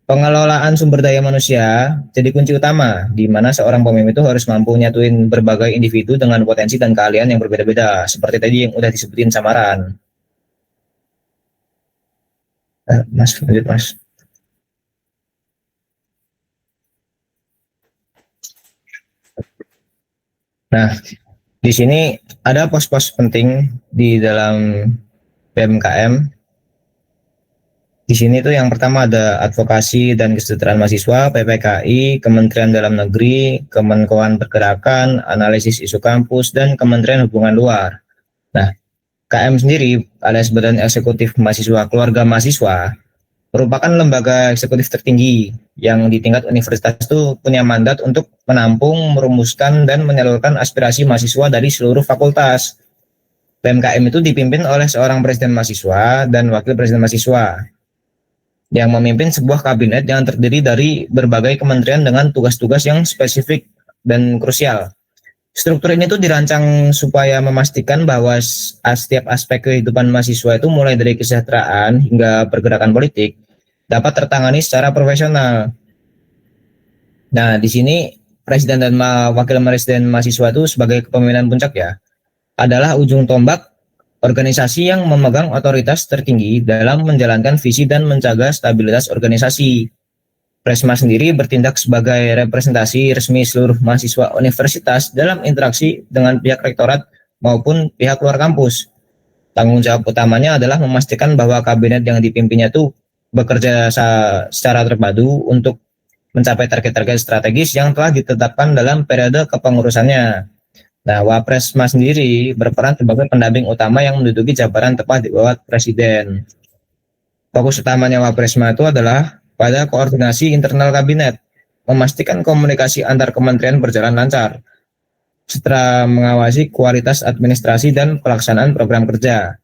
pengelolaan sumber daya manusia jadi kunci utama, di mana seorang pemimpin itu harus mampu nyatuin berbagai individu dengan potensi dan keahlian yang berbeda-beda, seperti tadi yang udah disebutin Samaran. Mas, lanjut Mas. Nah, di sini ada pos-pos penting di dalam PMKM. Di sini tuh yang pertama ada advokasi dan kesejahteraan mahasiswa, PPKI, Kementerian Dalam Negeri, Kemenkoan Pergerakan, analisis isu kampus, dan Kementerian Hubungan Luar. Nah, KM sendiri alias Badan Eksekutif Mahasiswa Keluarga Mahasiswa merupakan lembaga eksekutif tertinggi yang di tingkat universitas itu punya mandat untuk menampung, merumuskan, dan menyalurkan aspirasi mahasiswa dari seluruh fakultas. PMKM itu dipimpin oleh seorang presiden mahasiswa dan wakil presiden mahasiswa yang memimpin sebuah kabinet yang terdiri dari berbagai kementerian dengan tugas-tugas yang spesifik dan krusial. Struktur ini tuh dirancang supaya memastikan bahwa setiap aspek kehidupan mahasiswa itu mulai dari kesejahteraan hingga pergerakan politik dapat tertangani secara profesional. Nah, di sini presiden dan wakil presiden mahasiswa itu sebagai kepemimpinan puncak ya, adalah ujung tombak organisasi yang memegang otoritas tertinggi dalam menjalankan visi dan menjaga stabilitas organisasi. Presma sendiri bertindak sebagai representasi resmi seluruh mahasiswa universitas dalam interaksi dengan pihak rektorat maupun pihak luar kampus. Tanggung jawab utamanya adalah memastikan bahwa kabinet yang dipimpinnya itu bekerja secara terpadu untuk mencapai target-target strategis yang telah ditetapkan dalam periode kepengurusannya. Nah, Wapresma sendiri berperan sebagai pendamping utama yang menduduki jabatan tepat di bawah Presiden. Fokus utamanya Wapresma itu adalah pada koordinasi internal kabinet, memastikan komunikasi antar kementerian berjalan lancar, serta mengawasi kualitas administrasi dan pelaksanaan program kerja.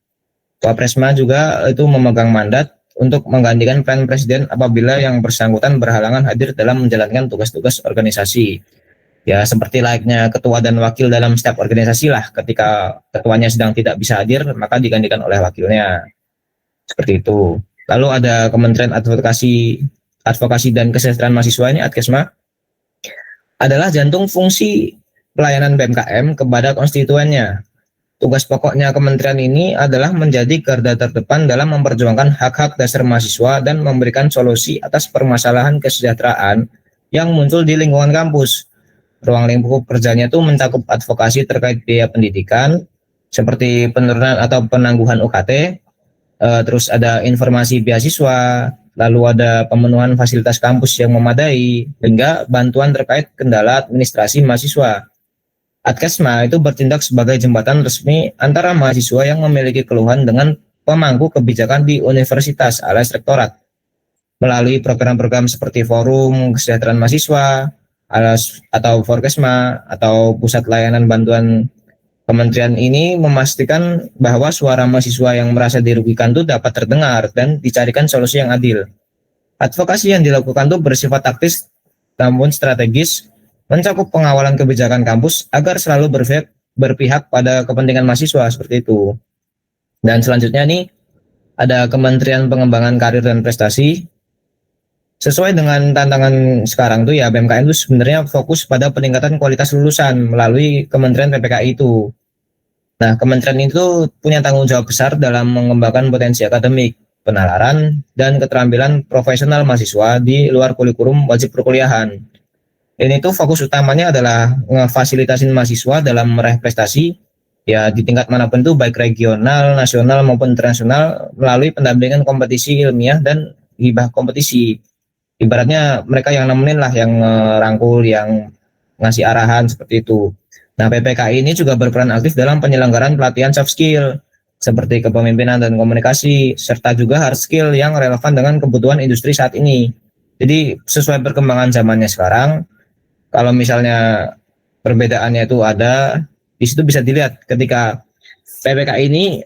Wapresma juga itu memegang mandat untuk menggantikan peran Presiden apabila yang bersangkutan berhalangan hadir dalam menjalankan tugas-tugas organisasi. Ya, seperti layaknya ketua dan wakil dalam setiap organisasi lah, ketika ketuanya sedang tidak bisa hadir, maka digantikan oleh wakilnya. Seperti itu. Lalu ada Kementerian Advokasi dan Kesejahteraan Mahasiswa, ini Adkesma, adalah jantung fungsi pelayanan BMKM kepada konstituennya. Tugas pokoknya kementerian ini adalah menjadi garda terdepan dalam memperjuangkan hak-hak dasar mahasiswa dan memberikan solusi atas permasalahan kesejahteraan yang muncul di lingkungan kampus. Ruang lingkup kerjanya itu mencakup advokasi terkait biaya pendidikan, seperti penurunan atau penangguhan UKT, terus ada informasi beasiswa, lalu ada pemenuhan fasilitas kampus yang memadai, hingga bantuan terkait kendala administrasi mahasiswa. Adkesma itu bertindak sebagai jembatan resmi antara mahasiswa yang memiliki keluhan dengan pemangku kebijakan di universitas alias rektorat, melalui program-program seperti Forum Kesejahteraan Mahasiswa, atau Forkesma atau Pusat Layanan Bantuan. Kementerian ini memastikan bahwa suara mahasiswa yang merasa dirugikan itu dapat terdengar dan dicarikan solusi yang adil. Advokasi yang dilakukan itu bersifat taktis namun strategis, mencakup pengawalan kebijakan kampus agar selalu berpihak pada kepentingan mahasiswa, seperti itu. Dan selanjutnya nih ada Kementerian Pengembangan Karir dan Prestasi. Sesuai dengan tantangan sekarang tuh ya, BMKM itu sebenarnya fokus pada peningkatan kualitas lulusan melalui Kementerian PPKI itu. Nah, kementerian itu punya tanggung jawab besar dalam mengembangkan potensi akademik, penalaran, dan keterampilan profesional mahasiswa di luar kurikulum wajib perkuliahan. Ini tuh fokus utamanya adalah ngefasilitasin mahasiswa dalam meraih prestasi ya di tingkat manapun itu, baik regional, nasional maupun internasional, melalui pendampingan kompetisi ilmiah dan hibah kompetisi. Ibaratnya mereka yang nemenin lah, yang rangkul, yang ngasih arahan, seperti itu. Nah, PPKI ini juga berperan aktif dalam penyelenggaraan pelatihan soft skill seperti kepemimpinan dan komunikasi, serta juga hard skill yang relevan dengan kebutuhan industri saat ini. Jadi sesuai perkembangan zamannya sekarang, kalau misalnya perbedaannya itu ada, di situ bisa dilihat ketika PPK ini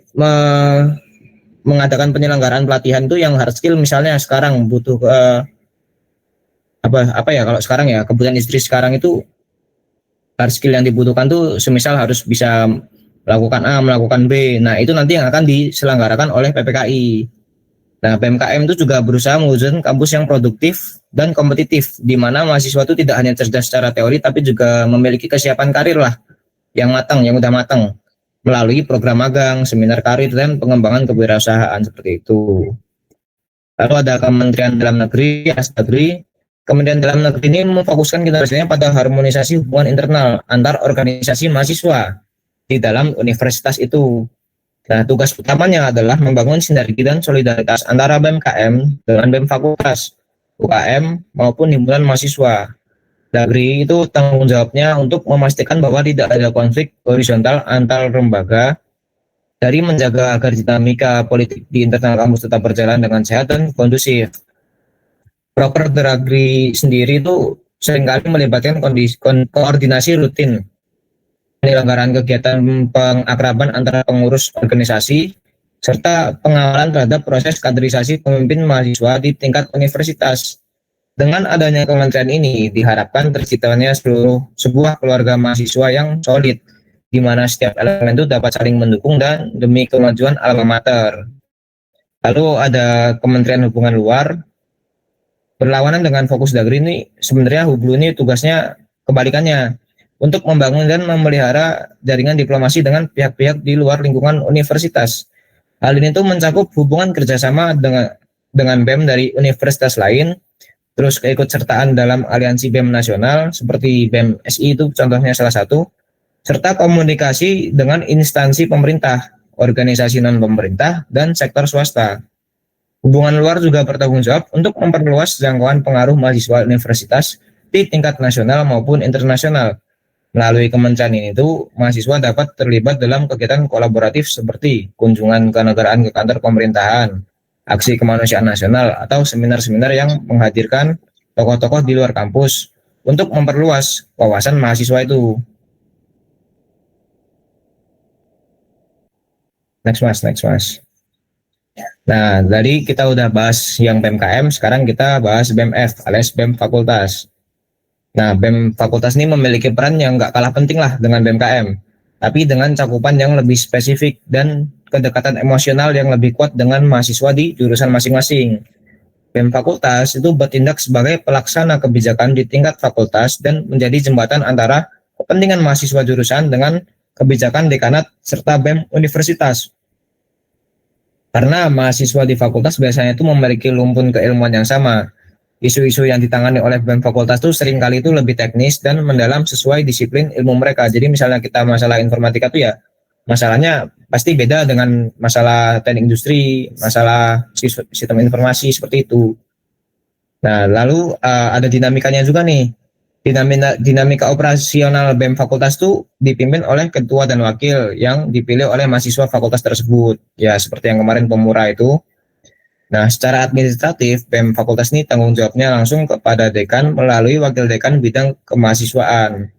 mengadakan penyelenggaraan pelatihan itu yang hard skill, misalnya sekarang butuh apa ya, kalau sekarang ya kebutuhan industri sekarang itu hard skill yang dibutuhkan tuh semisal harus bisa melakukan A, melakukan B. Nah, itu nanti yang akan diselenggarakan oleh PPKI. Nah, PMKM itu juga berusaha mewujudkan kampus yang produktif dan kompetitif, di mana mahasiswa itu tidak hanya cerdas secara teori, tapi juga memiliki kesiapan karir lah, yang matang, yang udah matang, melalui program magang, seminar karir, dan pengembangan kewirausahaan seperti itu. Lalu ada Kementerian Dalam Negeri, Asdagri. Kementerian Dalam Negeri ini memfokuskan kinerjanya pada harmonisasi hubungan internal antar organisasi mahasiswa di dalam universitas itu. Nah, tugas utamanya adalah membangun sinergi dan solidaritas antara BMKM dengan BEM fakultas, UKM maupun himpunan mahasiswa. Dari itu tanggung jawabnya untuk memastikan bahwa tidak ada konflik horizontal antar lembaga, dari menjaga agar dinamika politik di internal kampus tetap berjalan dengan sehat dan kondusif. Proker Deragri sendiri itu seringkali melibatkan koordinasi rutin, penyelenggaraan kegiatan pengakraban antara pengurus organisasi, serta pengawalan terhadap proses kaderisasi pemimpin mahasiswa di tingkat universitas. Dengan adanya kementerian ini, diharapkan terciptanya sebuah keluarga mahasiswa yang solid, di mana setiap elemen itu dapat saling mendukung dan demi kemajuan alma mater. Lalu ada Kementerian Hubungan Luar. Berlawanan dengan fokus Dagri ini, sebenarnya Hublu ini tugasnya kebalikannya, untuk membangun dan memelihara jaringan diplomasi dengan pihak-pihak di luar lingkungan universitas. Hal ini tuh mencakup hubungan kerjasama dengan BEM dari universitas lain, terus keikutsertaan dalam aliansi BEM nasional seperti BEM SI itu contohnya salah satu, serta komunikasi dengan instansi pemerintah, organisasi non-pemerintah, dan sektor swasta. Hubungan luar juga bertanggung jawab untuk memperluas jangkauan pengaruh mahasiswa universitas di tingkat nasional maupun internasional. Melalui kementerian ini tuh mahasiswa dapat terlibat dalam kegiatan kolaboratif seperti kunjungan kenegaraan ke kantor pemerintahan, aksi kemanusiaan nasional, atau seminar-seminar yang menghadirkan tokoh-tokoh di luar kampus untuk memperluas wawasan mahasiswa itu. Next mas. Nah, dari kita udah bahas yang BMKM, sekarang kita bahas BMF alias BEM Fakultas. Nah, BEM Fakultas ini memiliki peran yang nggak kalah penting lah dengan BMKM, tapi dengan cakupan yang lebih spesifik dan kedekatan emosional yang lebih kuat dengan mahasiswa di jurusan masing-masing. BEM Fakultas itu bertindak sebagai pelaksana kebijakan di tingkat fakultas dan menjadi jembatan antara kepentingan mahasiswa jurusan dengan kebijakan dekanat serta BEM universitas. Karena mahasiswa di fakultas biasanya itu memiliki lumpun keilmuan yang sama. Isu-isu yang ditangani oleh BEM fakultas itu seringkali itu lebih teknis dan mendalam sesuai disiplin ilmu mereka. Jadi misalnya kita masalah informatika itu ya masalahnya pasti beda dengan masalah teknik industri, masalah sistem informasi seperti itu. Nah, lalu ada dinamikanya juga nih. Dinamika operasional BEM fakultas itu dipimpin oleh ketua dan wakil yang dipilih oleh mahasiswa fakultas tersebut. Ya, seperti yang kemarin pemurah itu. Nah, secara administratif, BEM fakultas ini tanggung jawabnya langsung kepada dekan melalui wakil dekan bidang kemahasiswaan.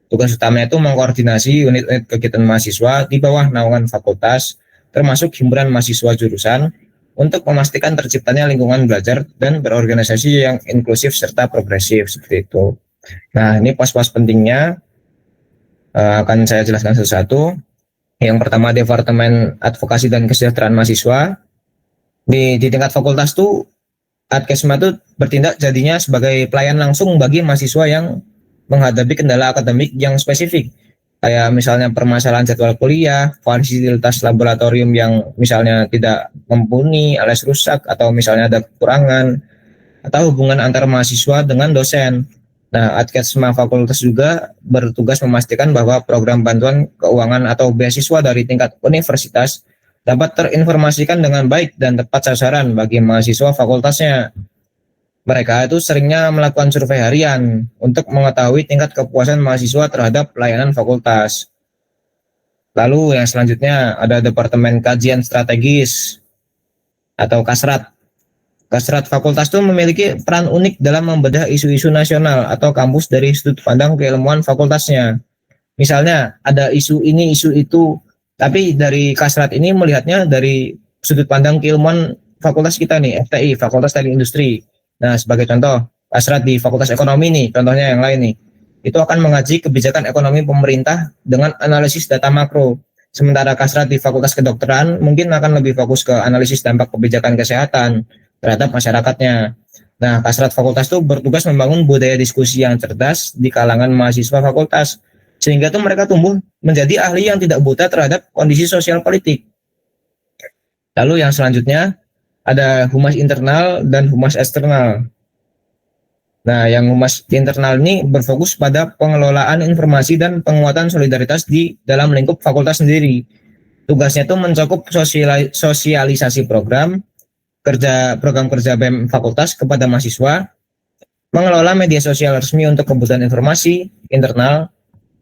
Tugas utamanya itu mengkoordinasi unit-unit kegiatan mahasiswa di bawah naungan fakultas, termasuk himpunan mahasiswa jurusan, untuk memastikan terciptanya lingkungan belajar dan berorganisasi yang inklusif serta progresif seperti itu. Nah, ini pos-pos pentingnya akan saya jelaskan satu-satu. Yang pertama, Departemen Advokasi dan Kesejahteraan Mahasiswa. Di tingkat fakultas tuh Adkesma itu bertindak jadinya sebagai pelayan langsung bagi mahasiswa yang menghadapi kendala akademik yang spesifik. Kayak misalnya permasalahan jadwal kuliah, fasilitas laboratorium yang misalnya tidak mumpuni alias rusak, atau misalnya ada kekurangan, atau hubungan antar mahasiswa dengan dosen. Nah, Adkesma Fakultas juga bertugas memastikan bahwa program bantuan keuangan atau beasiswa dari tingkat universitas dapat terinformasikan dengan baik dan tepat sasaran bagi mahasiswa fakultasnya. Mereka itu seringnya melakukan survei harian untuk mengetahui tingkat kepuasan mahasiswa terhadap pelayanan fakultas. Lalu yang selanjutnya ada Departemen Kajian Strategis atau Kasrat. Kasrat fakultas itu memiliki peran unik dalam membedah isu-isu nasional atau kampus dari sudut pandang keilmuan fakultasnya. Misalnya ada isu ini, isu itu, tapi dari Kasrat ini melihatnya dari sudut pandang keilmuan fakultas kita nih, FTI, Fakultas Teknik Industri. Nah, sebagai contoh, Kasrat di Fakultas Ekonomi nih, contohnya yang lain nih, itu akan mengaji kebijakan ekonomi pemerintah dengan analisis data makro. Sementara Kasrat di Fakultas Kedokteran mungkin akan lebih fokus ke analisis dampak kebijakan kesehatan terhadap masyarakatnya. Nah, Kasrat Fakultas itu bertugas membangun budaya diskusi yang cerdas di kalangan mahasiswa fakultas, sehingga tuh mereka tumbuh menjadi ahli yang tidak buta terhadap kondisi sosial politik. Lalu yang selanjutnya ada humas internal dan humas eksternal. Nah, yang humas internal ini berfokus pada pengelolaan informasi dan penguatan solidaritas di dalam lingkup fakultas sendiri. Tugasnya itu mencakup sosialisasi program kerja BEM fakultas kepada mahasiswa, mengelola media sosial resmi untuk kebutuhan informasi internal,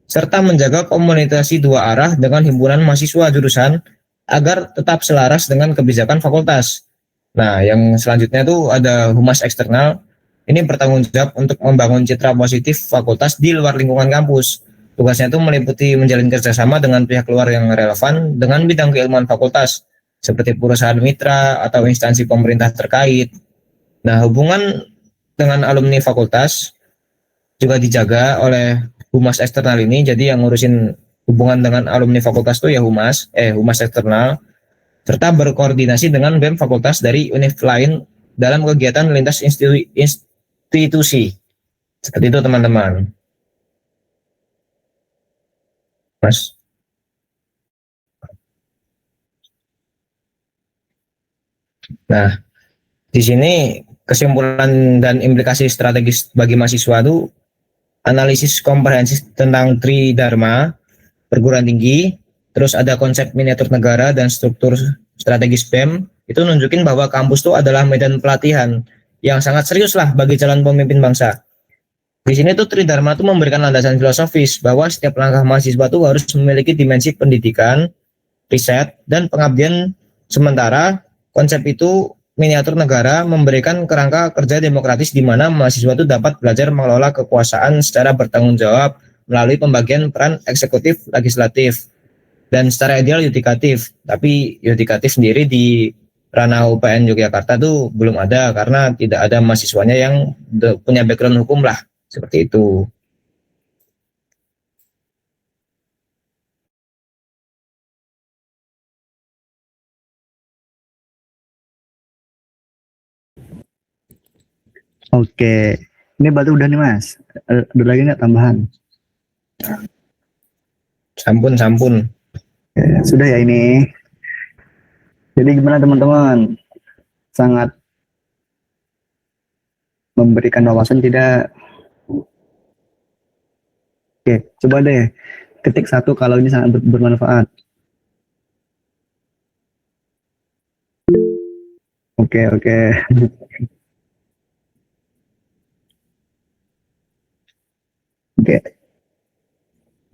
serta menjaga komunikasi dua arah dengan himpunan mahasiswa jurusan agar tetap selaras dengan kebijakan fakultas. Nah, yang selanjutnya itu ada humas eksternal. Ini bertanggung jawab untuk membangun citra positif fakultas di luar lingkungan kampus. Tugasnya itu meliputi menjalin kerjasama dengan pihak luar yang relevan dengan bidang keilmuan fakultas, seperti perusahaan mitra atau instansi pemerintah terkait. Nah, hubungan dengan alumni fakultas juga dijaga oleh humas eksternal ini. Jadi yang ngurusin hubungan dengan alumni fakultas itu ya humas eksternal, serta berkoordinasi dengan BEM fakultas dari univ lain dalam kegiatan lintas institusi. Seperti itu teman-teman. Mas. Nah, di sini kesimpulan dan implikasi strategis bagi mahasiswa itu analisis komprehensif tentang Tridharma perguruan tinggi, terus ada konsep miniatur negara dan struktur strategis BEM, itu nunjukin bahwa kampus itu adalah medan pelatihan yang sangat serius lah bagi calon pemimpin bangsa. Di sini tuh Tridharma itu memberikan landasan filosofis bahwa setiap langkah mahasiswa itu harus memiliki dimensi pendidikan, riset, dan pengabdian. Sementara konsep itu miniatur negara memberikan kerangka kerja demokratis di mana mahasiswa itu dapat belajar mengelola kekuasaan secara bertanggung jawab melalui pembagian peran eksekutif, legislatif, dan secara ideal yudikatif. Tapi yudikatif sendiri di ranah UPN Yogyakarta tuh belum ada karena tidak ada mahasiswanya yang punya background hukum lah, seperti itu. Oke, ini berarti udah nih Mas. Ada lagi nggak tambahan? Sampun. Oke, sudah ya ini. Jadi gimana teman-teman? Sangat memberikan wawasan tidak? Oke, coba deh ketik satu kalau ini sangat bermanfaat. Oke. Oke.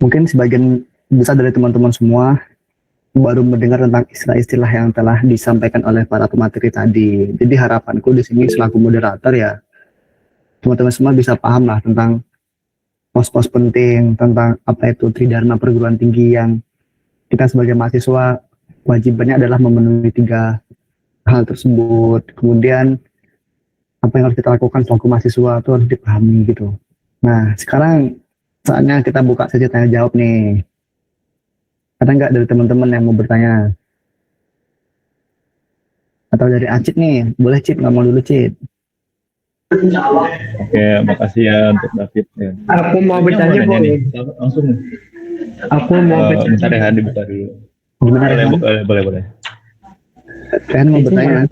Mungkin sebagian besar dari teman-teman semua baru mendengar tentang istilah-istilah yang telah disampaikan oleh para pemateri tadi. Jadi harapanku di sini selaku moderator ya, teman-teman semua bisa paham lah tentang pos-pos penting, tentang apa itu Tridharma perguruan tinggi yang kita sebagai mahasiswa wajibannya adalah memenuhi 3 hal tersebut. Kemudian apa yang harus kita lakukan selaku mahasiswa itu harus dipahami gitu. Nah, sekarang saatnya kita buka sesi tanya jawab nih. Ada nggak dari teman-teman yang mau bertanya? Atau dari Acit nih, boleh Cit, ngomong dulu Cit. Oke, makasih ya untuk David. Ya. Aku mau bertanya boleh. Langsung. Aku mau bertanya. Bentar ya, dibuka dulu. Gimana ya? Boleh. Kalian mau bertanya?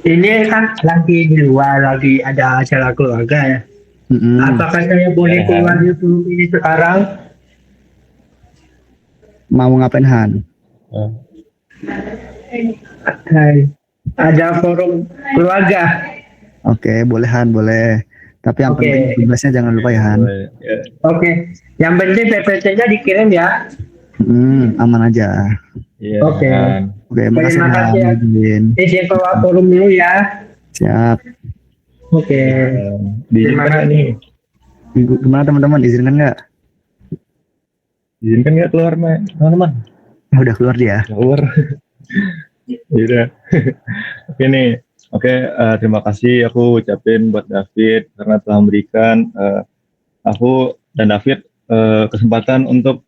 Ini kan lagi di luar, lagi ada acara keluarga ya. Apakah saya boleh keluar di forum ini sekarang? Mau ngapain Han? Ada forum keluarga. Oke, boleh Han, boleh. Tapi yang penting tugasnya jangan lupa ya Han. Oke. Yang penting PPT-nya dikirim ya. Aman aja. Iya. Oke. Oke, makasih Terima kasih ya. Izin. Izin keluar forum dulu ya. Siap. Oke. Diizinkan nggak nih? Gimana teman-teman, izinkan nggak? Diizinkan nggak keluar, teman-teman? Udah keluar dia. Keluar. Udah. Oke nih. Oke, terima kasih aku ucapin buat David karena telah memberikan aku dan David kesempatan untuk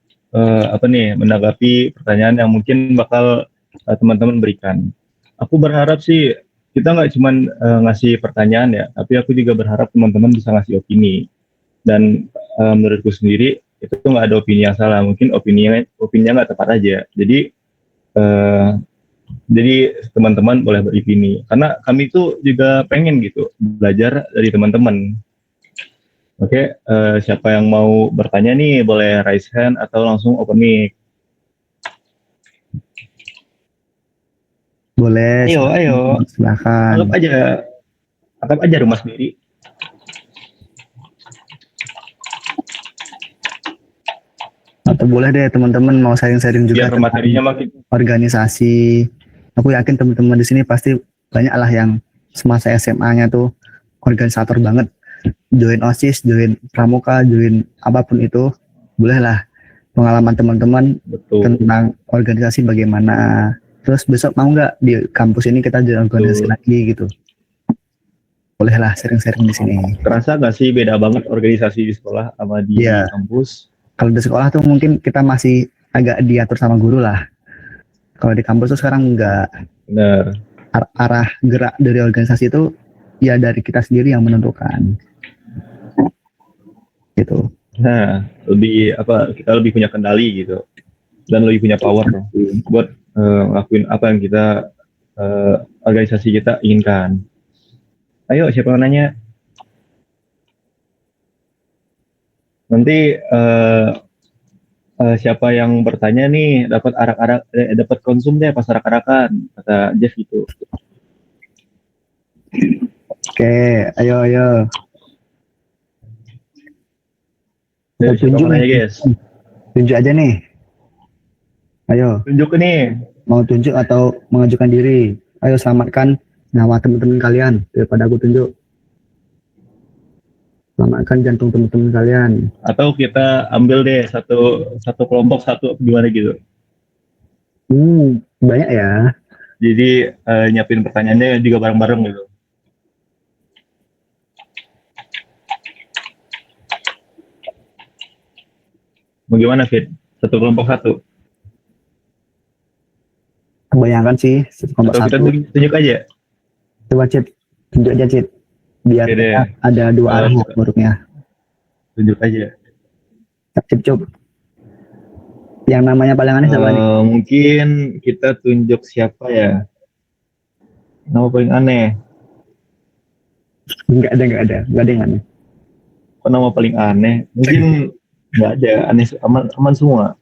menanggapi pertanyaan yang mungkin bakal teman-teman berikan. Aku berharap sih kita nggak cuman ngasih pertanyaan ya, tapi aku juga berharap teman-teman bisa ngasih opini. Dan menurutku sendiri itu tuh nggak ada opini yang salah, mungkin opininya nggak tepat aja. Jadi teman-teman boleh beropini karena kami tuh juga pengen gitu belajar dari teman-teman. Oke, siapa yang mau bertanya nih boleh raise hand atau langsung open mic. Boleh. Ayo. Silakan. Anggap aja rumah sendiri. Atau boleh deh teman-teman mau sharing-sharing juga Biar tentang materinya makin. organisasi. Aku yakin teman-teman di sini pasti banyak lah yang semasa SMA-nya tuh organisator banget. Join OSIS, join pramuka, join apapun itu. Bolehlah pengalaman teman-teman Betul. tentang organisasi bagaimana. Terus besok mau nggak di kampus ini kita join organisasi Betul. lagi gitu. Bolehlah sharing-sharing di sini. Terasa nggak sih beda banget organisasi di sekolah sama di Iya. kampus? Kalau di sekolah tuh mungkin kita masih agak diatur sama guru lah. Kalau di kampus tuh sekarang nggak, Benar. arah gerak dari organisasi itu ya dari kita sendiri yang menentukan. Gitu. Nah, kita lebih punya kendali gitu dan lebih punya power buat ngelakuin apa yang kita organisasi kita inginkan. Ayo, siapa yang nanya? Nanti siapa yang bertanya nih dapat dapat konsum deh pas arak-arakan, kata Jeff gitu. Oke, ayo. Ayo, siapa Tunjuk yang nanya guys? Tunjuk aja nih. Ayo, Tunjuk nih. mau tunjuk atau mengajukan diri. Ayo selamatkan nyawa teman-teman kalian daripada aku tunjuk. Selamatkan jantung teman-teman kalian. Atau kita ambil deh satu kelompok satu gimana gitu. Banyak ya. Jadi nyiapin pertanyaannya juga bareng-bareng gitu. Bagaimana Fit? Satu kelompok satu. Kebayangkan sih kelompok Atau kita satu. tunjuk aja. Coba Cid, tunjuk aja Cid. Biar Oke deh. kita ada dua arah buruknya. Tunjuk aja. Cid, coba. Yang namanya paling aneh siapa nih? Mungkin kita tunjuk siapa ya? Nama paling aneh. Enggak ada yang aneh. Kok nama paling aneh? Mungkin nggak ada, aneh, aman semua.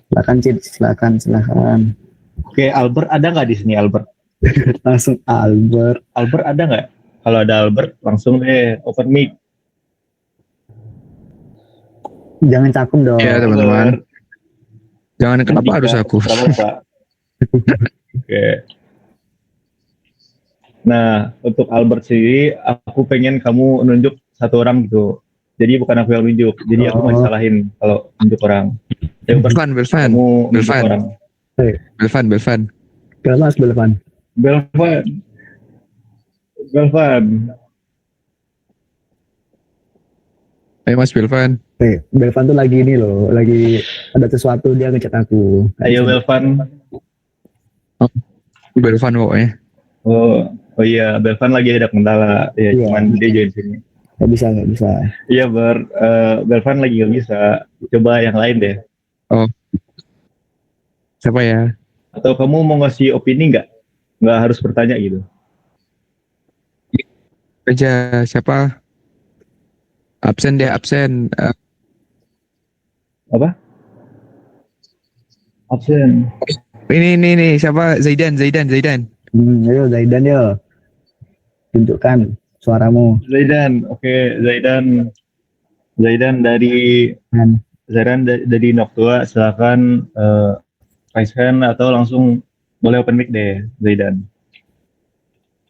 Silakan Cid, silakan. Oke, Albert ada nggak di sini Albert? Langsung Albert. Albert ada nggak? Kalau ada Albert, langsung deh open mic. Jangan cakum dong. Ya teman-teman. Jangan kenapa harus aku? Oke. Nah, untuk Albert sendiri, aku pengen kamu nunjuk satu orang gitu. Jadi bukan aku yang nunjuk. Jadi aku nggak disalahin kalau nunjuk orang. Belvan. Kamu nunjuk Belvan. orang. Belvan. Kelas Belvan. Belvan. Ayo Mas Belvan. Belvan tuh lagi ini loh, lagi ada sesuatu dia ngechat aku. Ayo Belvan. Belvan pokoknya. Oh iya, Belvan lagi ada kendala. Ya, Iya. cuman dia join sini. Nggak bisa. Iya, Belvan lagi nggak bisa. Coba yang lain deh. Siapa ya? Atau kamu mau ngasih opini nggak? Nggak harus bertanya gitu. Aja siapa? Absen deh, absen. Apa? Absen. Ini siapa? Zaidan. Ayo Zaidan yo. Tunjukkan suaramu. Zaidan. Oke, Zaidan dari Zaidan dari Noktua, silakan raise hand atau langsung boleh open mic deh, Zaidan.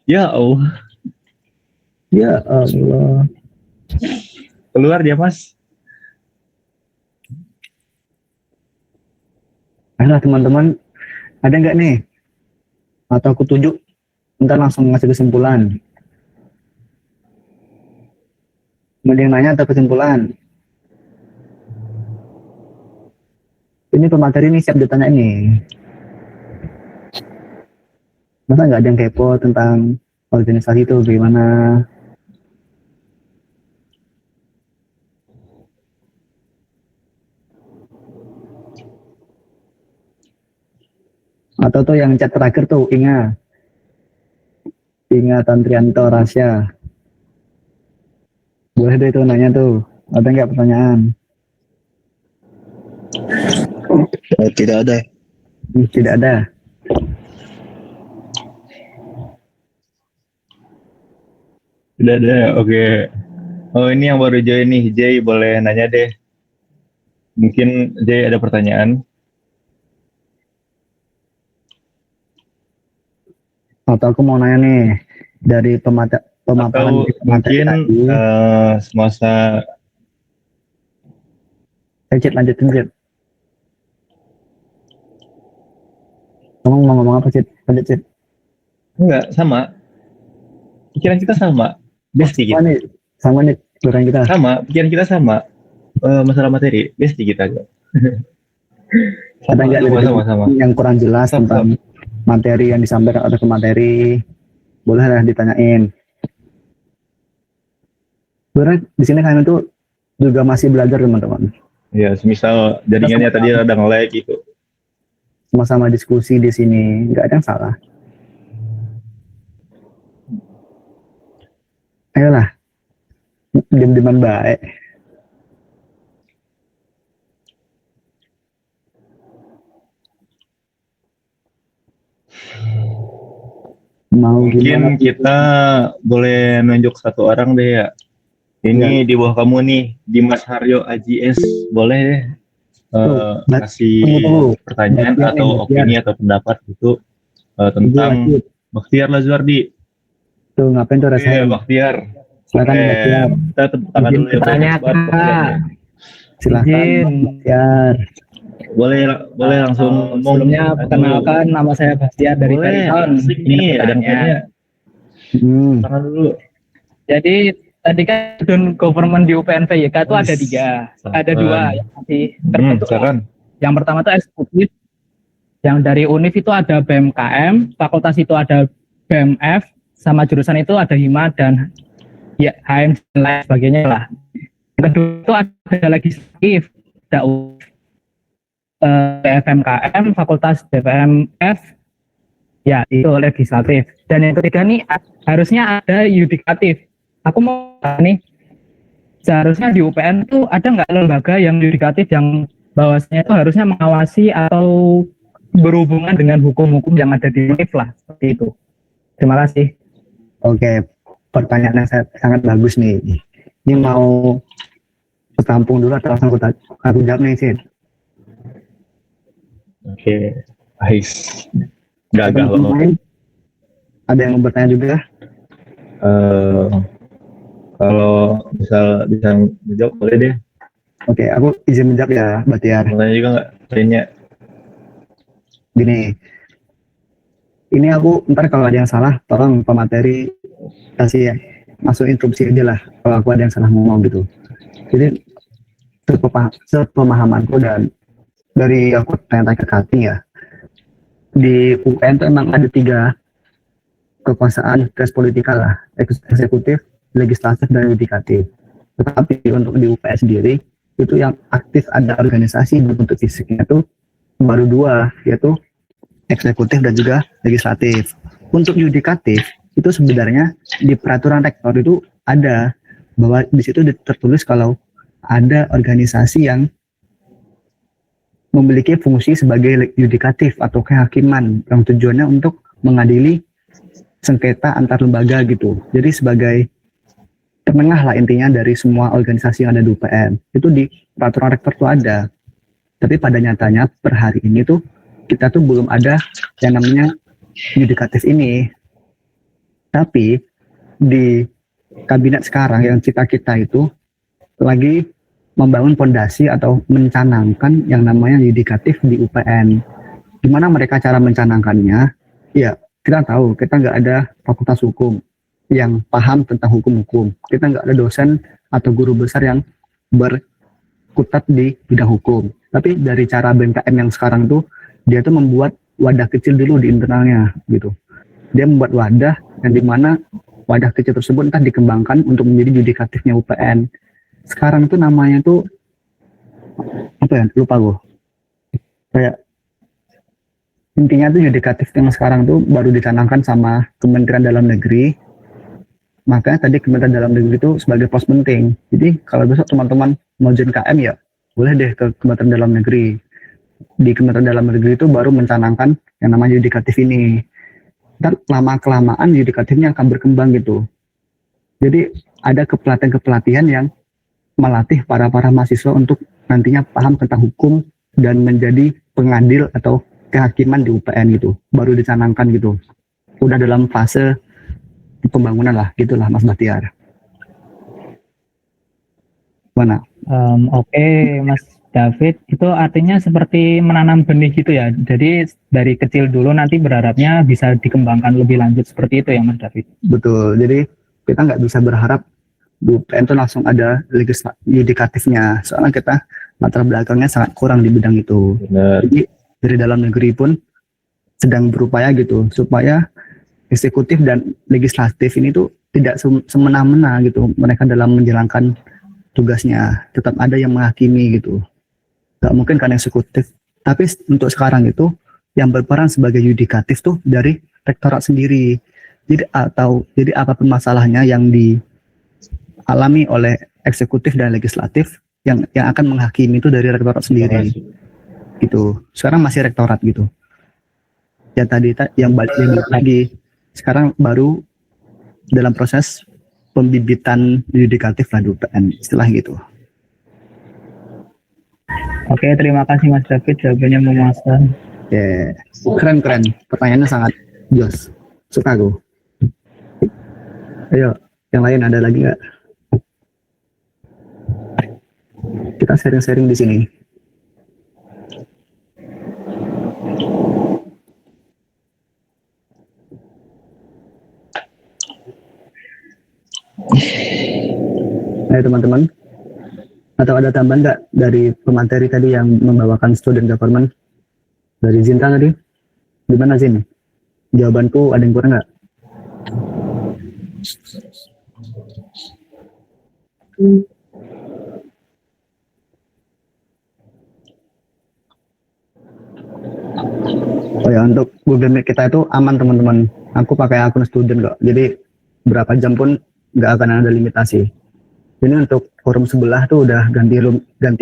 Ya Allah, Ya Allah. keluar dia Mas. Ayolah teman-teman, ada nggak nih? Atau aku tunjuk, ntar langsung ngasih kesimpulan. Mending nanya atau kesimpulan? Ini pemateri ini siap ditanya ini. Masa nggak ada yang kepo tentang organisasi itu gimana? Atau tuh yang chat terakhir tuh Inga Tantrianto Rasya. Boleh deh tuh nanya tuh. Ada nggak pertanyaan? Tidak ada. Tidak ada. Udah ada, oke. Oh ini yang baru join nih, Jay boleh nanya deh. Mungkin Jay ada pertanyaan. Atau aku mau nanya nih dari pemaparan Atau materi mungkin tadi. semasa Cit, lanjutin Cit. Kamu mau ngomong apa Cit? Lanjut Cit. enggak sama. Pikiran kita sama. Besti Sama kita. nih, sama nih pikiran kita. Sama, pikiran kita sama. Masalah materi, besti kita. Ada nggak dari sama. yang kurang jelas tentang materi yang disampaikan atau ke materi? Boleh lah ditanyain. Sebenarnya di sini kalian tuh juga masih belajar teman-teman. Ya, semisal jaringannya tadi ada nge-lag gitu. Sama-sama diskusi di sini, nggak ada yang salah. Ayolah, diam-diaman baik. Mau Mungkin gimana? kita boleh nunjuk satu orang deh ya. Ini di bawah kamu nih, Dimas Haryo AJS, boleh deh kasih tunggu. pertanyaan Bastian atau nih, opini atau pendapat gitu tentang Bakhtiar Lazwardi. Tuh ngapain tuh Oke, rasain? Bakhtiar. Silakan Bakhtiar. Kita tepuk tangan dulu ya. Tanya Silakan Bakhtiar. Boleh langsung ngomong. Sebelumnya perkenalkan nama saya Bastian dari Boleh, Periton. asik nih, ada yang tanya. Tangan dulu. Jadi tadi kan student government di UPNPYK itu ada 3, ada 2 yang masih terbentuk. Yang pertama itu eksekutif, yang dari UNIF itu ada BMKM, fakultas itu ada BMF, sama jurusan itu ada HIMA dan ya HM dan lain sebagainya lah. Yang kedua itu ada legislatif, ada FMKM, fakultas BPMF, ya itu legislatif. Dan yang ketiga nih harusnya ada yudikatif. Aku mau tanya nih, seharusnya di UPN itu ada nggak lembaga yang yudikatif yang bahwasanya itu harusnya mengawasi atau berhubungan dengan hukum-hukum yang ada di UNIF lah, seperti itu. Terima kasih. Oke, pertanyaan yang sangat bagus nih. Ini mau ketampung dulu atau langsung aku jawab nih Sid? Oke, nice. Gagal loh. Ada yang mau bertanya juga? Kalau bisa menjawab boleh deh. Oke, aku izin menjawab ya, Bakhtiar. Mulanya juga nggak tanya. Gini, ini aku ntar kalau ada yang salah, tolong pemateri kasih ya, masuk interupsi aja lah kalau aku ada yang salah ngomong gitu. Jadi sepemahamanku dan dari aku tanya ke Kati ya, di UN tuh emang ada 3 kekuasaan tes politikal lah, eksekutif, legislatif, dan yudikatif. Tetapi untuk di UPN sendiri itu yang aktif ada organisasi berbentuk fisiknya tuh baru 2, yaitu eksekutif dan juga legislatif. Untuk yudikatif itu sebenarnya di peraturan rektor itu ada bahwa di situ tertulis kalau ada organisasi yang memiliki fungsi sebagai yudikatif atau kehakiman yang tujuannya untuk mengadili sengketa antar lembaga gitu. Jadi sebagai penengah lah intinya dari semua organisasi yang ada di UPN. Itu di peraturan rektor tuh ada. Tapi pada nyatanya per hari ini tuh kita tuh belum ada yang namanya yudikatif ini. Tapi di kabinet sekarang yang kita itu lagi membangun fondasi atau mencanangkan yang namanya yudikatif di UPN. Gimana mereka cara mencanangkannya? Ya, kita tahu kita nggak ada fakultas hukum yang paham tentang hukum-hukum. Kita nggak ada dosen atau guru besar yang berkutat di bidang hukum. Tapi dari cara BMKM yang sekarang tuh, dia tuh membuat wadah kecil dulu di internalnya gitu. Dia membuat wadah yang dimana wadah kecil tersebut entah dikembangkan untuk menjadi yudikatifnya UPN. Sekarang itu namanya tuh apa ya? Lupa gue. Kayak intinya tuh yudikatif yang sekarang tuh baru dicanangkan sama Kementerian Dalam Negeri. Makanya tadi Kementerian Dalam Negeri itu sebagai pos penting. Jadi kalau besok teman-teman mau join KM ya boleh deh ke Kementerian Dalam Negeri. Di Kementerian Dalam Negeri itu baru mencanangkan yang namanya yudikatif ini. Dan lama-kelamaan yudikatifnya akan berkembang gitu. Jadi ada kepelatihan-kepelatihan yang melatih para mahasiswa untuk nantinya paham tentang hukum dan menjadi pengadil atau kehakiman di UPN gitu. Baru dicanangkan gitu. Udah dalam fase pembangunan lah, gitulah Mas Bahtiar. Mana? Oke, Mas David, itu artinya seperti menanam benih gitu ya. Jadi dari kecil dulu nanti berharapnya bisa dikembangkan lebih lanjut seperti itu ya, Mas David. Betul. Jadi kita nggak bisa berharap di UPN itu langsung ada yudikatifnya. Soalnya kita latar belakangnya sangat kurang di bidang itu. Benar. Jadi dari dalam negeri pun sedang berupaya gitu supaya eksekutif dan legislatif ini tuh tidak semena-mena gitu mereka dalam menjalankan tugasnya, tetap ada yang menghakimi gitu. Gak mungkin kan eksekutif, tapi untuk sekarang itu yang berperan sebagai yudikatif tuh dari rektorat sendiri. Jadi apapun masalahnya yang dialami oleh eksekutif dan legislatif yang akan menghakimi itu dari rektorat sendiri. Gitu. Sekarang masih rektorat gitu. Ya tadi yang balik lagi sekarang baru dalam proses pembibitan yudikatif lah di UPN, istilah gitu. Oke, terima kasih Mas David, jawabannya memuaskan. Ya, keren. Pertanyaannya sangat jos. Suka gue. Ayo, yang lain ada lagi nggak? Kita sharing-sharing di sini. Ayo teman-teman, atau ada tambahan nggak dari pemateri tadi yang membawakan student government dari Zinta tadi? Gimana Zin? Jawabanku ada yang kurang nggak? Oh ya, untuk Google Meet kita itu aman teman-teman. Aku pakai akun student kok, jadi berapa jam pun nggak akan ada limitasi. Ini untuk forum sebelah tuh udah ganti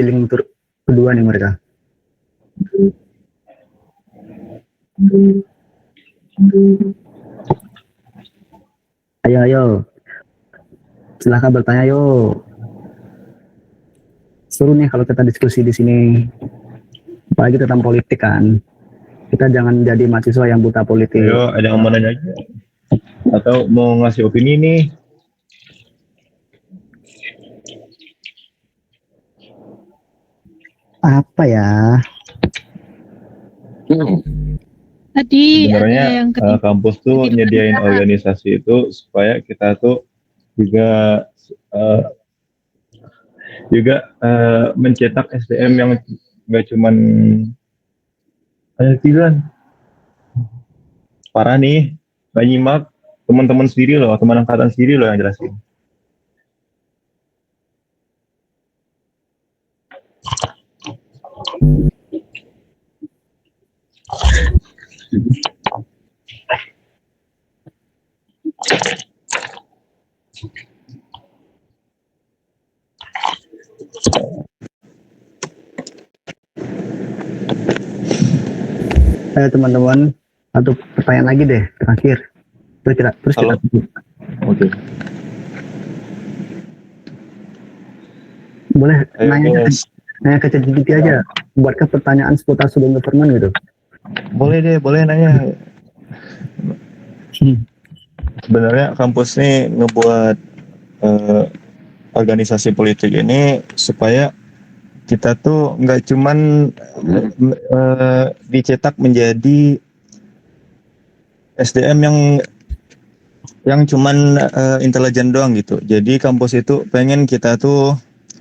link kedua nih mereka. Ayo. Silahkan bertanya yuk. Seru nih kalau kita diskusi di sini. Apalagi tentang politik kan. Kita jangan jadi mahasiswa yang buta politik. Ayo, ada yang mau nanya aja? Atau mau ngasih opini nih? Apa ya? Tadi Sebenarnya ada yang ketiga. kampus tuh nyediain organisasi itu supaya kita tuh juga mencetak SDM yang nggak cuman parah nih, nggak nyimak, teman-teman sendiri loh, teman angkatan sendiri loh yang jelasin. Ayo teman-teman, satu pertanyaan lagi deh terakhir. Terus kita Oke. Boleh Ayo, guys. nanya ke ChatGPT aja. Buatkan pertanyaan seputar student government gitu. Boleh nanya. Sebenarnya kampus nih ngebuat organisasi politik ini supaya kita tuh nggak cuman dicetak menjadi SDM yang cuman intelijen doang gitu. Jadi kampus itu pengen kita tuh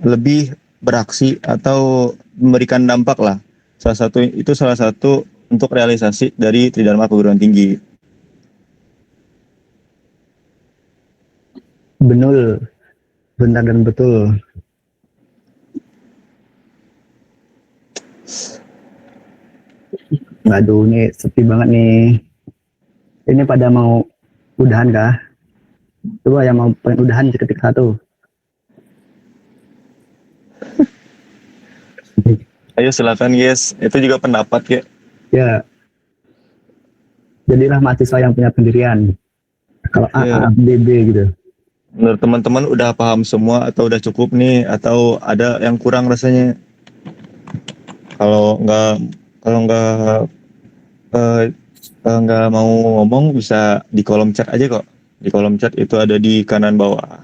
lebih beraksi atau memberikan dampak lah. Salah satu untuk realisasi dari Tridharma Perguruan Tinggi. Benar dan betul. Waduh, ini sepi banget nih. Ini pada mau udahan kah? Coba yang mau pengen udahan ketik satu. Ayo silakan guys, itu juga pendapat ya. Ya. Jadilah mahasiswa yang punya pendirian. Kalau A, B, B gitu. Menurut teman-teman udah paham semua atau udah cukup nih atau ada yang kurang rasanya? Kalau nggak mau ngomong bisa di kolom chat aja kok. Di kolom chat itu ada di kanan bawah.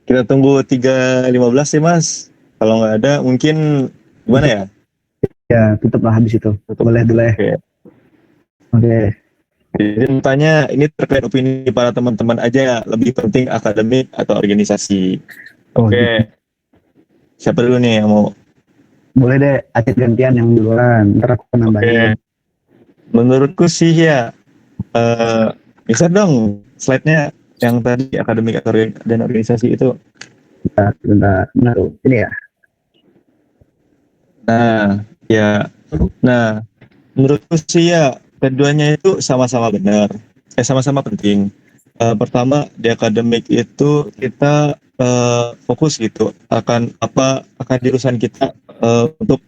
Kita tunggu 3.15 sih mas. Kalau nggak ada mungkin gimana ya? Ya tutuplah habis itu. Boleh. Oke. Jadi tanya ini terkait opini para teman-teman aja, lebih penting akademik atau organisasi. Oke. Siapa dulu nih yang mau? Boleh deh, Acit gantian yang duluan, ntar aku nambahin. Menurutku sih ya, bisa dong slide-nya yang tadi akademik dan organisasi itu. Bentar. Nah, ini ya. Nah, menurutku sih ya, keduanya itu sama-sama benar, sama-sama penting. Pertama di akademik itu kita fokus gitu akan jurusan kita untuk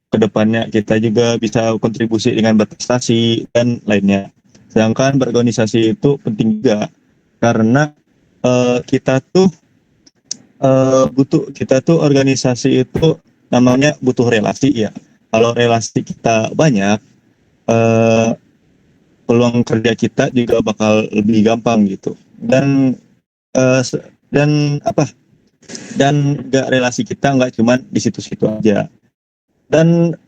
kedepannya kita juga bisa kontribusi dengan berprestasi dan lainnya. Sedangkan berorganisasi itu penting juga karena kita tuh organisasi itu namanya butuh relasi ya. Kalau relasi kita banyak, peluang kerja kita juga bakal lebih gampang gitu. Dan relasi kita nggak cuma di situ-situ aja. Dan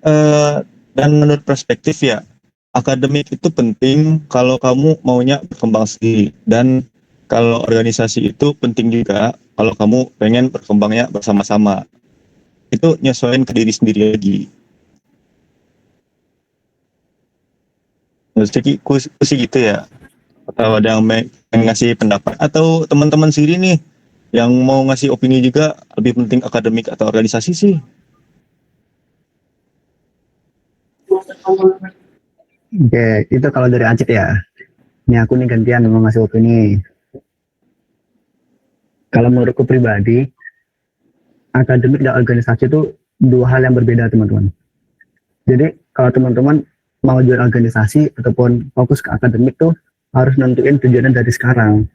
menurut perspektif ya, akademik itu penting kalau kamu maunya berkembang sendiri, dan kalau organisasi itu penting juga kalau kamu pengen berkembangnya bersama-sama. Itu nyesuaiin ke diri sendiri lagi. Sih gitu ya. Atau ada yang ngasih pendapat atau teman-teman sendiri nih yang mau ngasih opini juga, lebih penting akademik atau organisasi sih? Oke, itu kalau dari Acit ya. Ini aku nih gantian mau ngasih opini. Kalau menurutku pribadi, akademik dan organisasi itu dua hal yang berbeda teman-teman. Jadi kalau teman-teman mau join organisasi ataupun fokus ke akademik tuh harus nentuin tujuannya dari sekarang.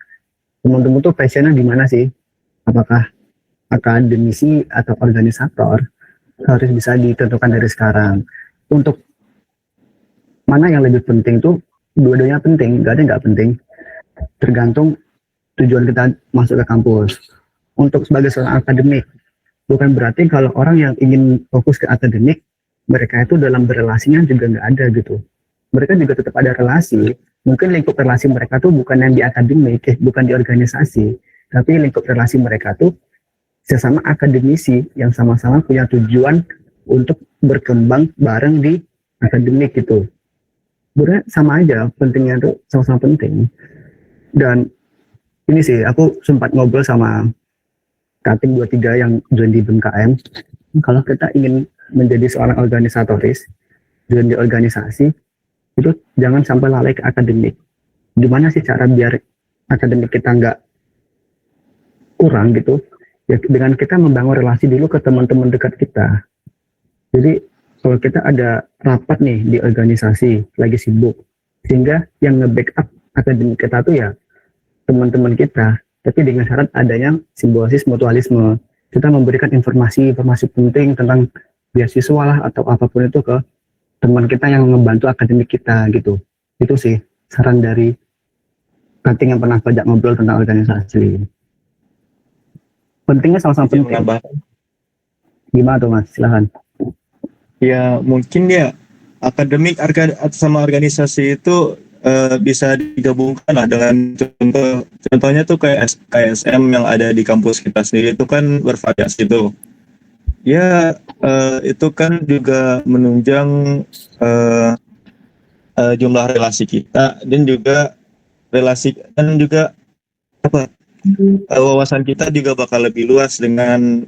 Teman-teman tuh passionnya di mana sih? Apakah akademisi atau organisator? Harus bisa ditentukan dari sekarang. Untuk mana yang lebih penting tuh, dua-duanya penting, gak ada yang gak penting. Tergantung tujuan kita masuk ke kampus. Untuk sebagai seorang akademik, bukan berarti kalau orang yang ingin fokus ke akademik, mereka itu dalam berelasinya juga nggak ada gitu. Mereka juga tetap ada relasi. Mungkin lingkup relasi mereka tuh bukan yang di akademik, bukan di organisasi, tapi lingkup relasi mereka tuh sesama akademisi yang sama-sama punya tujuan untuk berkembang bareng di akademik gitu. Sebenarnya sama aja, pentingnya tuh sama-sama penting. Dan ini sih, aku sempat ngobrol sama Katim 23 yang join di BMKM. Kalau kita ingin menjadi seorang organisatoris, join di organisasi, itu jangan sampai lalai ke akademik. Gimana sih cara biar akademik kita nggak kurang gitu? Ya dengan kita membangun relasi dulu ke teman-teman dekat kita. Jadi kalau kita ada rapat nih di organisasi lagi sibuk, sehingga yang nge-backup akademik kita tuh ya teman-teman kita, tapi dengan syarat adanya simbiosis mutualisme. Kita memberikan informasi penting tentang beasiswa lah atau apapun itu ke teman kita yang membantu akademik kita gitu. Itu sih saran dari Kating yang pernah pajak ngobrol tentang organisasi. Pentingnya sama-sama penting. Gimana tuh Mas? Silahkan. Ya mungkin ya akademik sama organisasi itu bisa digabungkan lah dengan contohnya tuh kayak KSM yang ada di kampus kita sendiri itu kan bervariasi tuh. Ya itu kan juga menunjang jumlah relasi kita dan juga wawasan kita juga bakal lebih luas dengan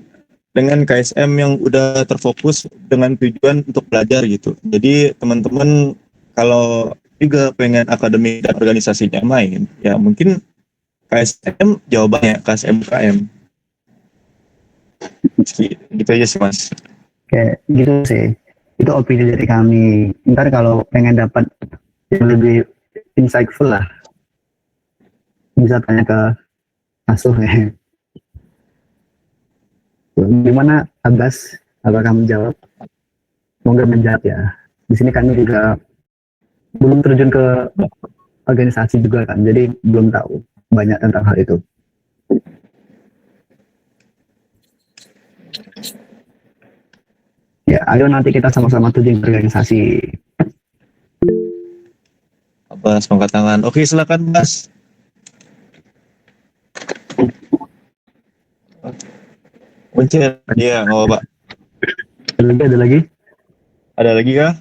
KSM yang udah terfokus dengan tujuan untuk belajar gitu. Jadi teman-teman kalau juga pengen akademik dan organisasinya main, ya mungkin KSM jawabannya KSM UKM. Gitu aja sih Mas. Kayak gitu sih. Itu opini dari kami. Ntar kalau pengen dapat yang lebih insightful lah, bisa tanya ke Asuh ya. Gimana Abbas? Apakah menjawab? Semoga menjawab ya. Di sini kami juga belum terjun ke organisasi juga kan, jadi belum tahu banyak tentang hal itu. Ya, ayo nanti kita sama-sama terjun ke organisasi. Abbas angkat tangan. Oke, silakan Mas. Muncul. Iya, nggak apa-apa. Ada lagi? Ada lagi kah?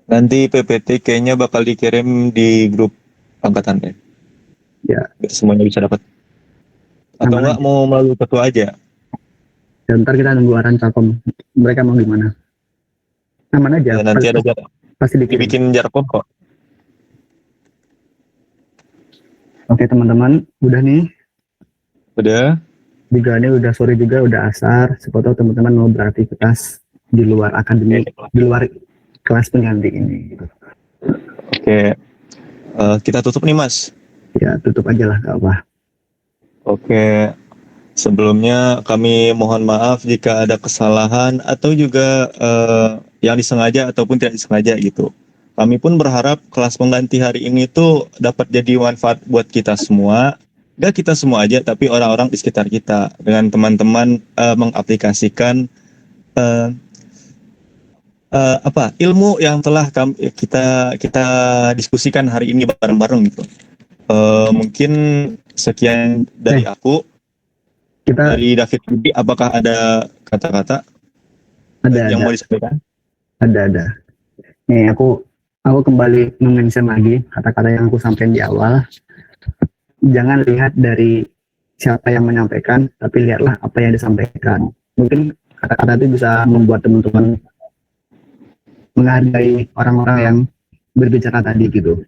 Nanti PPT kayaknya bakal dikirim di grup angkatan ya. Ya. Biar semuanya bisa dapat. Atau enggak mau melalui ketua aja? Ya, ntar kita nunggu arahan Telkom. Mereka mau gimana? Aman aja. Ya, nanti ada jarak. Pasti dibikin jarkom kok. Oke teman-teman, udah nih. Udah. Juga ini udah sore juga, udah asar. Siapa tahu teman-teman mau beraktivitas di luar akademik, di luar kelas pengganti ini. Oke. Kita tutup nih Mas. Ya tutup aja lah, gak apa. Oke. Sebelumnya kami mohon maaf jika ada kesalahan atau juga yang disengaja ataupun tidak disengaja gitu. Kami pun berharap kelas pengganti hari ini tuh dapat jadi manfaat buat kita semua. Gak kita semua aja, tapi orang-orang di sekitar kita. Dengan teman-teman mengaplikasikan ilmu yang telah kita diskusikan hari ini bareng-bareng gitu. Mungkin sekian dari aku. Dari David Budi, apakah ada kata-kata yang mau disampaikan? Ada. Nih aku kembali mention lagi kata-kata yang aku sampaikan di awal. Jangan lihat dari siapa yang menyampaikan, tapi lihatlah apa yang disampaikan. Mungkin kata-kata itu bisa membuat teman-teman menghargai orang-orang yang berbicara tadi gitu.